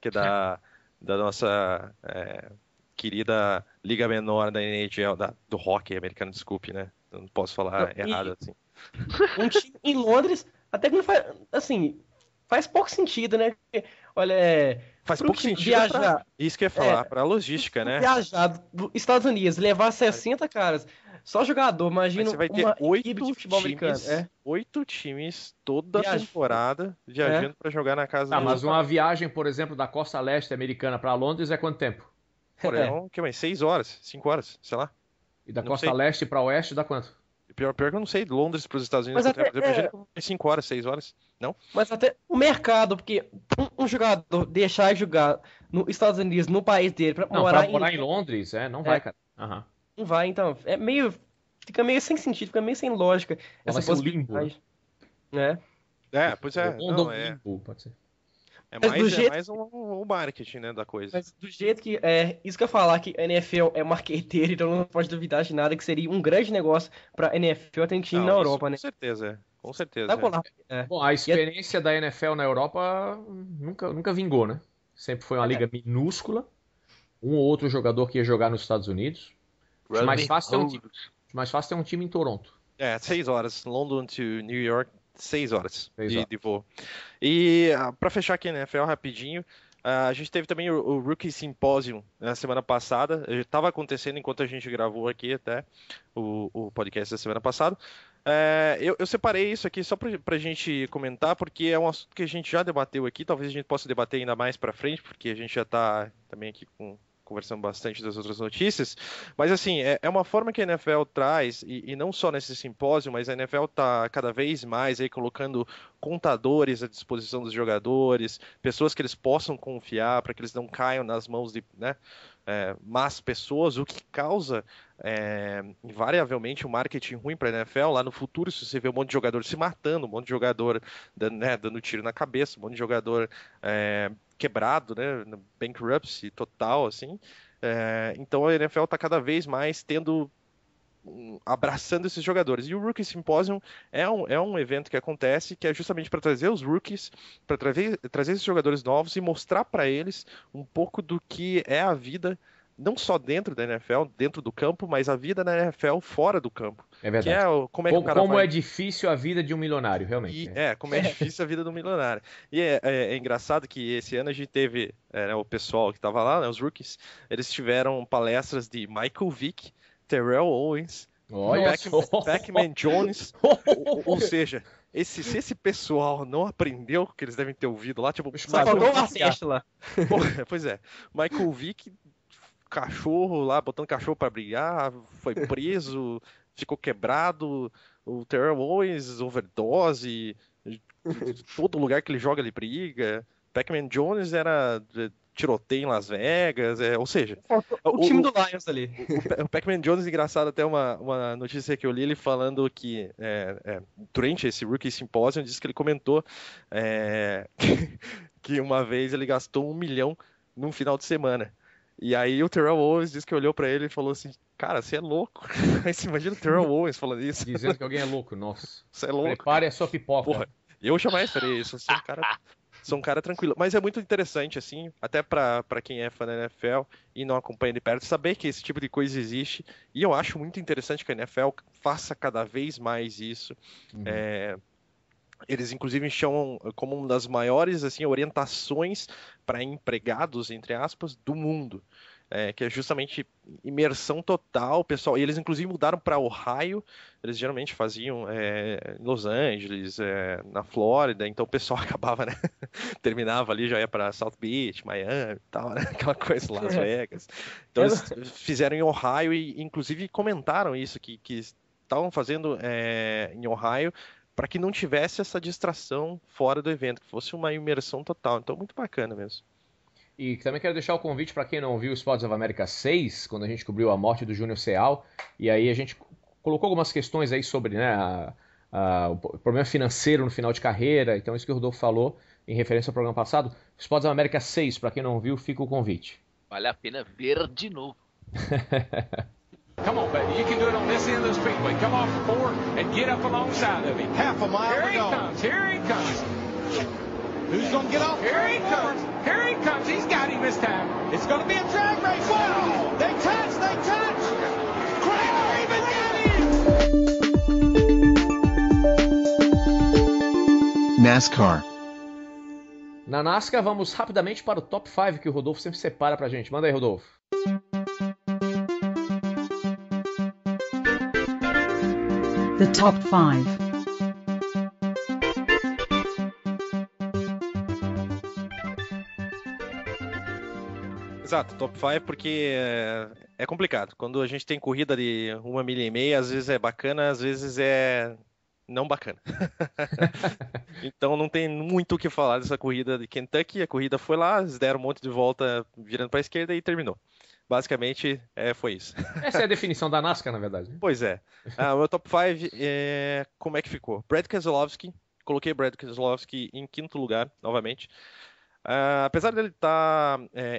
Que é da nossa querida Liga Menor da NHL, do hockey americano, desculpe, né? Eu não posso falar errado assim. Um time em Londres, até que não faz, assim, faz pouco sentido, né? Porque, olha, Faz pro pouco time sentido viajar, isso que eu ia falar, pra logística, né? viajar dos Estados Unidos, levar 60 caras, só jogador, Mas imagina você vai ter uma 8 equipe de futebol americano. times, 8 times toda Viaja. temporada viajando pra jogar na casa do Mas uma viagem, por exemplo, da costa leste americana para Londres é quanto tempo? Que mais? 6 horas, 5 horas, sei lá. E da Não costa sei. leste para oeste dá quanto? pior que eu não sei, Londres para os Estados Unidos, Mas até, imagina 5 horas, 6 horas, não? Mas até o mercado, porque um jogador deixar de jogar nos Estados Unidos, no país dele, pra Não, morar pra morar em Londres, não vai, cara. Aham. Não vai, então. Fica meio sem sentido, fica meio sem lógica essa Vai ser um limbo, né? possibilidade. Pois é. London limbo, pode ser. Mais um marketing, né, da coisa. Mas do jeito que. Isso que eu ia falar, que a NFL é marqueteira, então não pode duvidar de nada, que seria um grande negócio pra NFL ter um time na Europa, né? Com certeza. Tá bom, Bom, a experiência da NFL na Europa nunca vingou, né? Sempre foi uma liga minúscula. Um ou outro jogador que ia jogar nos Estados Unidos. Mais fácil ter um time em Toronto. 6 horas. London to New York, 6 horas de voo. E pra fechar aqui a NFL rapidinho, a gente teve também o Rookie Symposium na semana passada. Estava acontecendo enquanto a gente gravou aqui até o podcast da semana passada. Eu separei isso aqui só pra gente comentar, porque é um assunto que a gente já debateu aqui. Talvez a gente possa debater ainda mais pra frente, porque a gente já tá também aqui conversando bastante das outras notícias, mas assim, é uma forma que a NFL traz, e não só nesse simpósio, mas a NFL está cada vez mais aí colocando contadores à disposição dos jogadores, pessoas que eles possam confiar, para que eles não caiam nas mãos de más pessoas, o que causa invariavelmente um marketing ruim para a NFL. Lá no futuro, se você vê um monte de jogador se matando, um monte de jogador dando tiro na cabeça, um monte de jogador quebrado, né, bankruptcy total, assim. Então a NFL está cada vez mais abraçando esses jogadores. E o Rookie Symposium é um evento que acontece, que é justamente para trazer os rookies, para trazer esses jogadores novos e mostrar para eles um pouco do que é a vida, não só dentro da NFL, dentro do campo, mas a vida na NFL fora do campo. É verdade. Como é difícil a vida de um milionário, realmente. Como é difícil a vida do milionário. E é engraçado que esse ano a gente teve o pessoal que estava lá, né, os rookies, eles tiveram palestras de Michael Vick, Terrell Owens, Pac-Man Jones, ou seja, se esse pessoal não aprendeu o que eles devem ter ouvido lá, tipo... Pois é, Michael Vick, cachorro lá, botando cachorro pra brigar, foi preso, ficou quebrado, o Terrell Owens, overdose, todo lugar que ele joga ele briga, Pac-Man Jones era tiroteio em Las Vegas, ou seja... O time do Lions ali. O Pac-Man Jones, engraçado, até uma notícia que eu li, ele falando que durante esse Rookie Symposium, disse que ele comentou que uma vez ele gastou $1 milhão num final de semana. E aí o Terrell Owens disse que olhou pra ele e falou assim, cara, você é louco. Aí você imagina o Terrell Owens falando isso. Dizendo que alguém é louco, nossa. Você é louco. Prepare a sua pipoca. Porra, eu jamais farei isso, sou um cara tranquilo. Mas é muito interessante, assim, até pra quem é fã da NFL e não acompanha de perto, saber que esse tipo de coisa existe. E eu acho muito interessante que a NFL faça cada vez mais isso. Eles, inclusive, chamam como uma das maiores assim, orientações para empregados, entre aspas, do mundo. Que é justamente imersão total, pessoal. E eles, inclusive, mudaram para Ohio. Eles geralmente faziam em Los Angeles, na Flórida. Então, o pessoal acabava, né? Terminava ali, já ia para South Beach, Miami e tal, né? Aquela coisa, Las Vegas. Então, eles fizeram em Ohio e, inclusive, comentaram isso, que estavam fazendo em Ohio, para que não tivesse essa distração fora do evento, que fosse uma imersão total. Então, muito bacana mesmo. E também quero deixar o convite para quem não viu o Sports of America 6, quando a gente cobriu a morte do Júnior Seau, e aí a gente colocou algumas questões aí sobre o problema financeiro no final de carreira, então isso que o Rodolfo falou em referência ao programa passado. Sports of America 6, para quem não viu, fica o convite. Vale a pena ver de novo. Come on, baby. You can do it on this end of the speedway. Come off the board and get up alongside of him. Half a mile Here to he go. comes. Here he comes. Who's going to get off? Here he comes. Here he comes. He's got him this time. It's going to be a drag race. Whoa! They touch. They touch. Kramer even got him. NASCAR. Na NASCAR, vamos rapidamente para o top 5 que o Rodolfo sempre separa pra gente. Manda aí, Rodolfo. The top 5. Exato, top 5, porque É complicado. Quando a gente tem corrida de 1,5 milha, às vezes é bacana, às vezes é não bacana. Então não tem muito o que falar dessa corrida de Kentucky. A corrida foi lá, eles deram um monte de volta virando para a esquerda e terminou. Basicamente, foi isso. Essa é a definição da NASCAR, na verdade. Né? Pois é. O meu top 5, como é que ficou? Brad Keselowski. Coloquei Brad Keselowski em quinto lugar, novamente. Apesar dele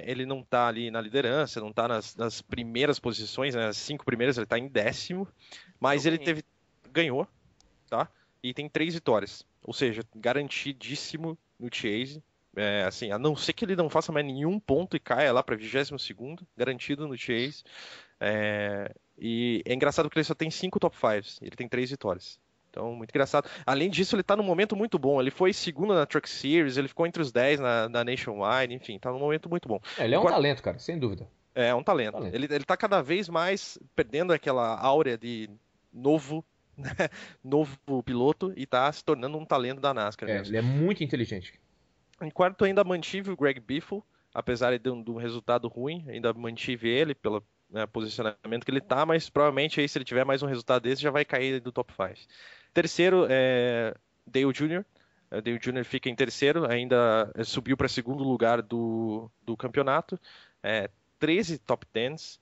ele não tá ali na liderança, não tá nas primeiras posições, né, as 5 primeiras, ele tá em 10º, mas ele ganhou, tá? E tem 3 vitórias, ou seja, garantidíssimo no Chase. Assim, a não ser que ele não faça mais nenhum ponto e caia lá para 22º, garantido no Chase. E é engraçado porque ele só tem 5 top 5s, ele tem 3 vitórias. Então, muito engraçado. Além disso, ele tá num momento muito bom. Ele foi segundo na Truck Series, ele ficou entre os 10 na Nationwide, enfim, tá num momento muito bom. Ele é um talento, cara, sem dúvida. É um talento. Ele tá cada vez mais perdendo aquela áurea de novo piloto e tá se tornando um talento da NASCAR. Ele é muito inteligente. Em quarto, ainda mantive o Greg Biffle, apesar de um resultado ruim, ainda mantive ele pelo posicionamento que ele tá, mas provavelmente aí, se ele tiver mais um resultado desse, já vai cair do top 5. Terceiro é Dale Jr. Dale Jr. fica em terceiro, ainda subiu para segundo lugar do campeonato. 13 top 10s,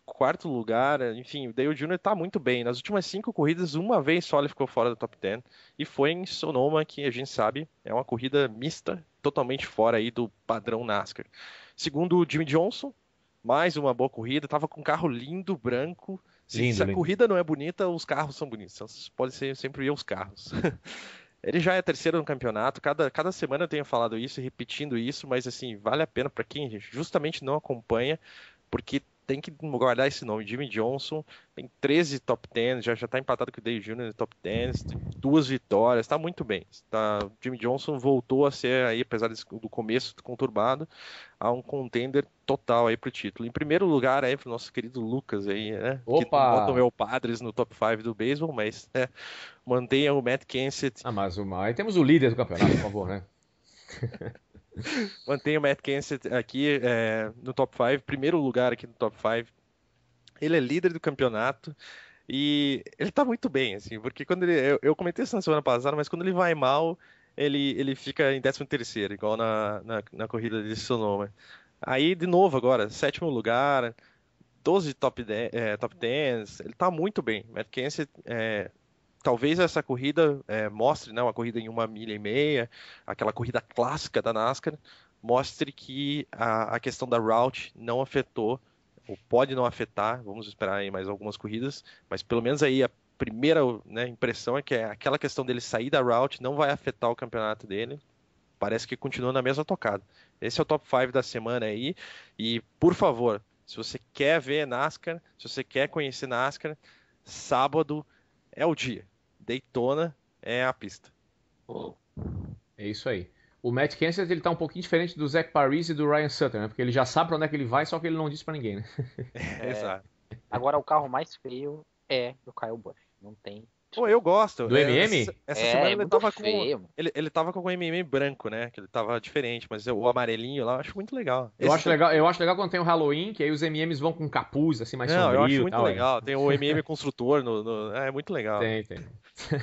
quarto lugar, enfim, o Dale Jr. tá muito bem. Nas últimas 5 corridas, uma vez só ele ficou fora do top 10, e foi em Sonoma, que a gente sabe, é uma corrida mista, totalmente fora aí do padrão NASCAR. Segundo, o Jimmy Johnson, mais uma boa corrida, tava com um carro lindo, branco. Se a corrida não é bonita, os carros são bonitos. Então, pode ser sempre ver os carros. Ele já é terceiro no campeonato. Cada semana eu tenho falado isso e repetindo isso, mas assim, vale a pena para quem justamente não acompanha, porque tem que guardar esse nome. Jimmy Johnson tem 13 top 10, já tá empatado com o Dale Jr. no top 10, tem 2 vitórias, tá muito bem. Jimmy Johnson voltou a ser aí, apesar do começo conturbado, a um contender total aí pro título. Em primeiro lugar aí pro nosso querido Lucas aí, né? Opa! Que não bota o meu Padres no top 5 do beisebol, mas mantenha o Matt Kenseth. Mas aí temos o líder do campeonato, por favor, né? Mantenha o Matt Kenseth aqui no top 5, primeiro lugar aqui no top 5. Ele é líder do campeonato e ele tá muito bem, assim, porque quando eu comentei isso na semana passada, mas quando ele vai mal, ele fica em 13º, igual na corrida de Sonoma. Aí, de novo agora, 7º lugar, 12 top 10s, ele tá muito bem. Matt Kenseth, talvez essa corrida mostre, né, uma corrida em 1,5 milha, aquela corrida clássica da NASCAR, mostre que a questão da route não afetou, ou pode não afetar, vamos esperar aí mais algumas corridas, mas pelo menos aí a primeira, né, impressão é que aquela questão dele sair da route não vai afetar o campeonato dele, parece que continua na mesma tocada. Esse é o top 5 da semana aí, e por favor, se você quer ver NASCAR, se você quer conhecer NASCAR, sábado é o dia. Daytona é a pista. É isso aí. O Matt Kenseth, ele tá um pouquinho diferente do Zach Parise e do Ryan Sutter, né? Porque ele já sabe pra onde é que ele vai, só que ele não disse pra ninguém, né? Exato. Agora, o carro mais feio é do Kyle Busch. Não tem. Pô, eu gosto. Do MM? Essa semana ele tava feio. com. Ele tava com o MM branco, né? Que ele tava diferente, mas o amarelinho lá eu acho muito legal. Eu acho legal quando tem o Halloween, que aí os MMs vão com capuz, assim, mais sombrio. Eu acho muito tal, legal. Tem o MM construtor é muito legal. Tem.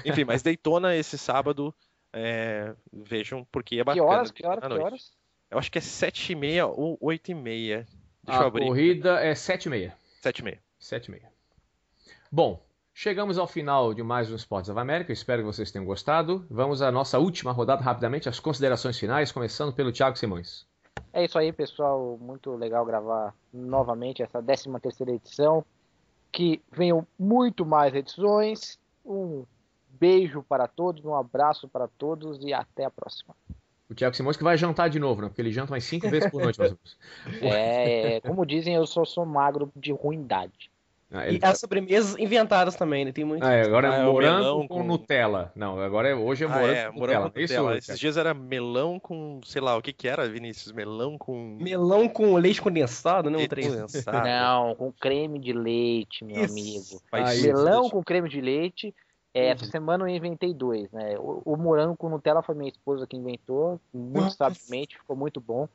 Enfim, mas Daytona esse sábado, vejam, porque é bacana. Que horas? Eu acho que é 7h30 ou 8h30. Deixa A eu abrir. corrida é 7h30. 7h30. 7h30. Bom, chegamos ao final de mais um Sports of America. Espero que vocês tenham gostado. Vamos à nossa última rodada rapidamente, as considerações finais, começando pelo Thiago Simões. É isso aí, pessoal. Muito legal gravar novamente essa 13ª edição. Que venham muito mais edições. Um beijo para todos, um abraço para todos e até a próxima. O Thiago Simões que vai jantar de novo, né? Porque ele janta mais 5 vezes por noite, mais ou menos. Como dizem, eu sou magro de ruindade. E as sobremesas inventadas também, né? Tem muito. Agora é morango com Nutella. Não, hoje é morango com Nutella. Isso, esses dias era melão com, sei lá, o que era, Vinícius? Melão com leite condensado, né? Não, com creme de leite, meu amigo. Melão com creme de leite. Essa semana eu inventei 2, né? O morango com Nutella foi minha esposa que inventou, muito sabiamente, ficou muito bom.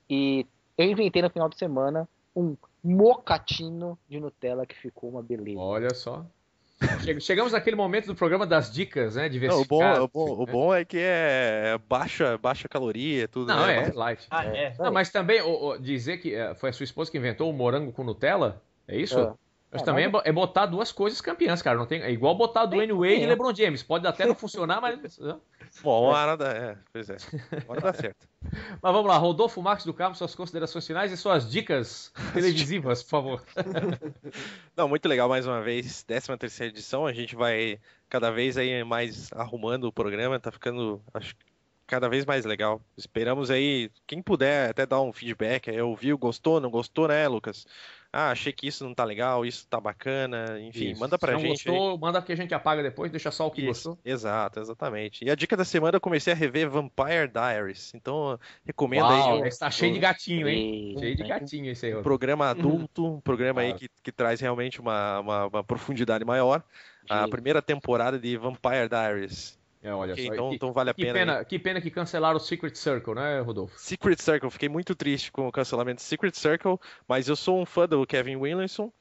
E eu inventei no final de semana um mocatino de Nutella que ficou uma beleza. Olha só. Chegamos naquele momento do programa das dicas, né? Não, Diversificadas. o bom é que é baixa caloria, tudo. Não, né? é light. É. Mas também dizer que foi a sua esposa que inventou o morango com Nutella, é isso? Mas também é botar duas coisas campeãs, cara. Não tem, é igual botar Dwayne Wade e LeBron James. Pode até não funcionar, mas... Bom, uma hora dá, pois é. Uma hora dá certo. Mas vamos lá, Rodolfo Marques do Carmo, suas considerações finais e suas dicas televisivas, por favor. Não, muito legal mais uma vez, 13ª edição, a gente vai cada vez aí mais arrumando o programa, tá ficando, acho, cada vez mais legal. Esperamos aí, quem puder até dar um feedback, ouviu, gostou, não gostou, né, Lucas? Achei que isso não tá legal, isso tá bacana, enfim, manda pra gente. Se não gostou, manda que a gente apaga depois, deixa só o que gostou. Exato, exatamente. E a dica da semana, eu comecei a rever Vampire Diaries, então recomendo Uau, aí. Tá cheio de gatinho, hein? Cheio de gatinho esse aí. Um programa adulto, um programa aí que traz realmente uma profundidade maior. A primeira temporada de Vampire Diaries. Olha Okay, só. Então vale a pena. Que pena que cancelaram o Secret Circle, né, Rodolfo? Secret Circle, fiquei muito triste com o cancelamento de Secret Circle, mas eu sou um fã do Kevin Williamson,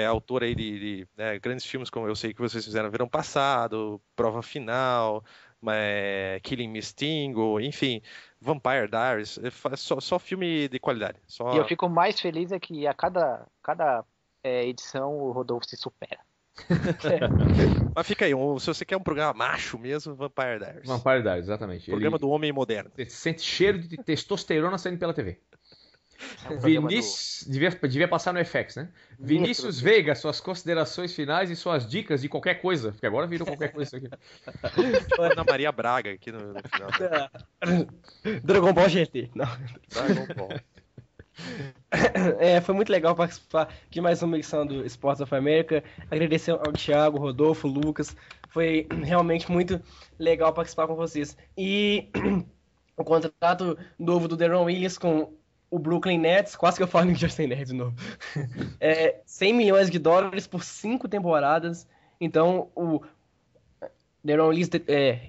autor aí de grandes filmes, como eu sei que vocês fizeram no verão passado, Prova Final, Killing Me Stingo, enfim, Vampire Diaries, só filme de qualidade. E eu fico mais feliz é que a cada edição o Rodolfo se supera. Mas fica aí, se você quer um programa macho mesmo, Vampire Diaries. Vampire Diaries, exatamente. Programa do homem moderno. Você sente cheiro de testosterona saindo pela TV. Vinícius, devia passar no FX, né? Vinícius Veiga, suas considerações finais e suas dicas de qualquer coisa, porque agora virou qualquer coisa isso aqui. Ana Maria Braga aqui no final. Dragon Ball GT. Não. Dragon Ball. Foi muito legal participar de mais uma edição do Sports of America. Agradecer ao Thiago, Rodolfo, Lucas. Foi realmente muito legal participar com vocês. E o contrato novo do Deron Williams com o Brooklyn Nets, quase que eu falo no Jersey Nets de novo. $100 milhões por 5 temporadas. Então o Deron Williams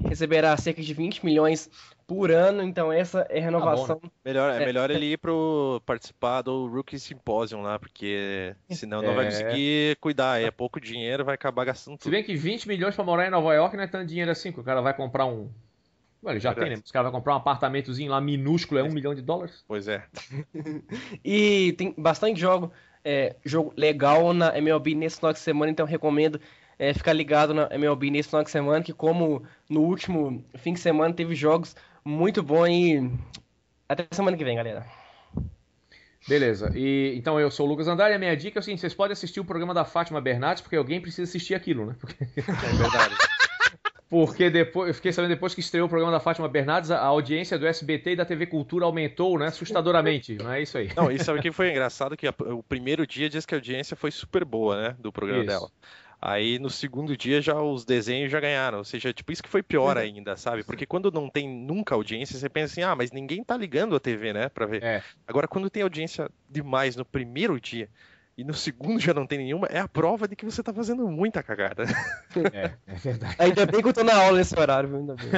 receberá cerca de 20 milhões por ano, então essa é a renovação. Tá bom, né? Melhor ele ir participar do Rookie Symposium lá, porque senão não vai conseguir cuidar, é pouco dinheiro, vai acabar gastando tudo. Se bem que 20 milhões pra morar em Nova York não é tanto dinheiro assim, que o cara vai comprar um... Ele já tem, né? Os caras vão comprar um apartamentozinho lá minúsculo, $1 milhão. Pois é. E tem bastante jogo legal na MLB nesse final de semana, então recomendo ficar ligado na MLB nesse final de semana, que como no último fim de semana teve jogos muito bons e até semana que vem, galera. Beleza, então eu sou o Lucas Andrade e a minha dica é o seguinte, vocês podem assistir o programa da Fátima Bernardes, porque alguém precisa assistir aquilo, né? É verdade. Porque eu fiquei sabendo depois que estreou o programa da Fátima Bernardes, a audiência do SBT e da TV Cultura aumentou, né, assustadoramente, não é isso aí? Não, e sabe o que foi engraçado? Que o primeiro dia diz que a audiência foi super boa, né, do programa dela. Aí no segundo dia já os desenhos já ganharam, ou seja, tipo, isso que foi pior ainda, sabe? Porque quando não tem nunca audiência, você pensa assim, mas ninguém tá ligando a TV, né, pra ver. Agora, quando tem audiência demais no primeiro dia e no segundo já não tem nenhuma, é a prova de que você tá fazendo muita cagada. É verdade. Ainda bem que eu tô na aula nesse horário, viu? Ainda bem.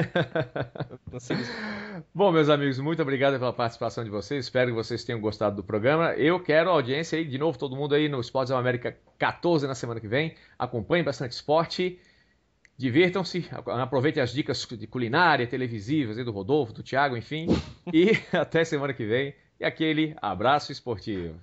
Bom, meus amigos, muito obrigado pela participação de vocês. Espero que vocês tenham gostado do programa. Eu quero a audiência aí, de novo, todo mundo aí no Sports of America 14 na semana que vem. Acompanhem bastante esporte. Divirtam-se, aproveitem as dicas de culinária, televisivas aí do Rodolfo, do Thiago, enfim. E até semana que vem. E aquele abraço esportivo.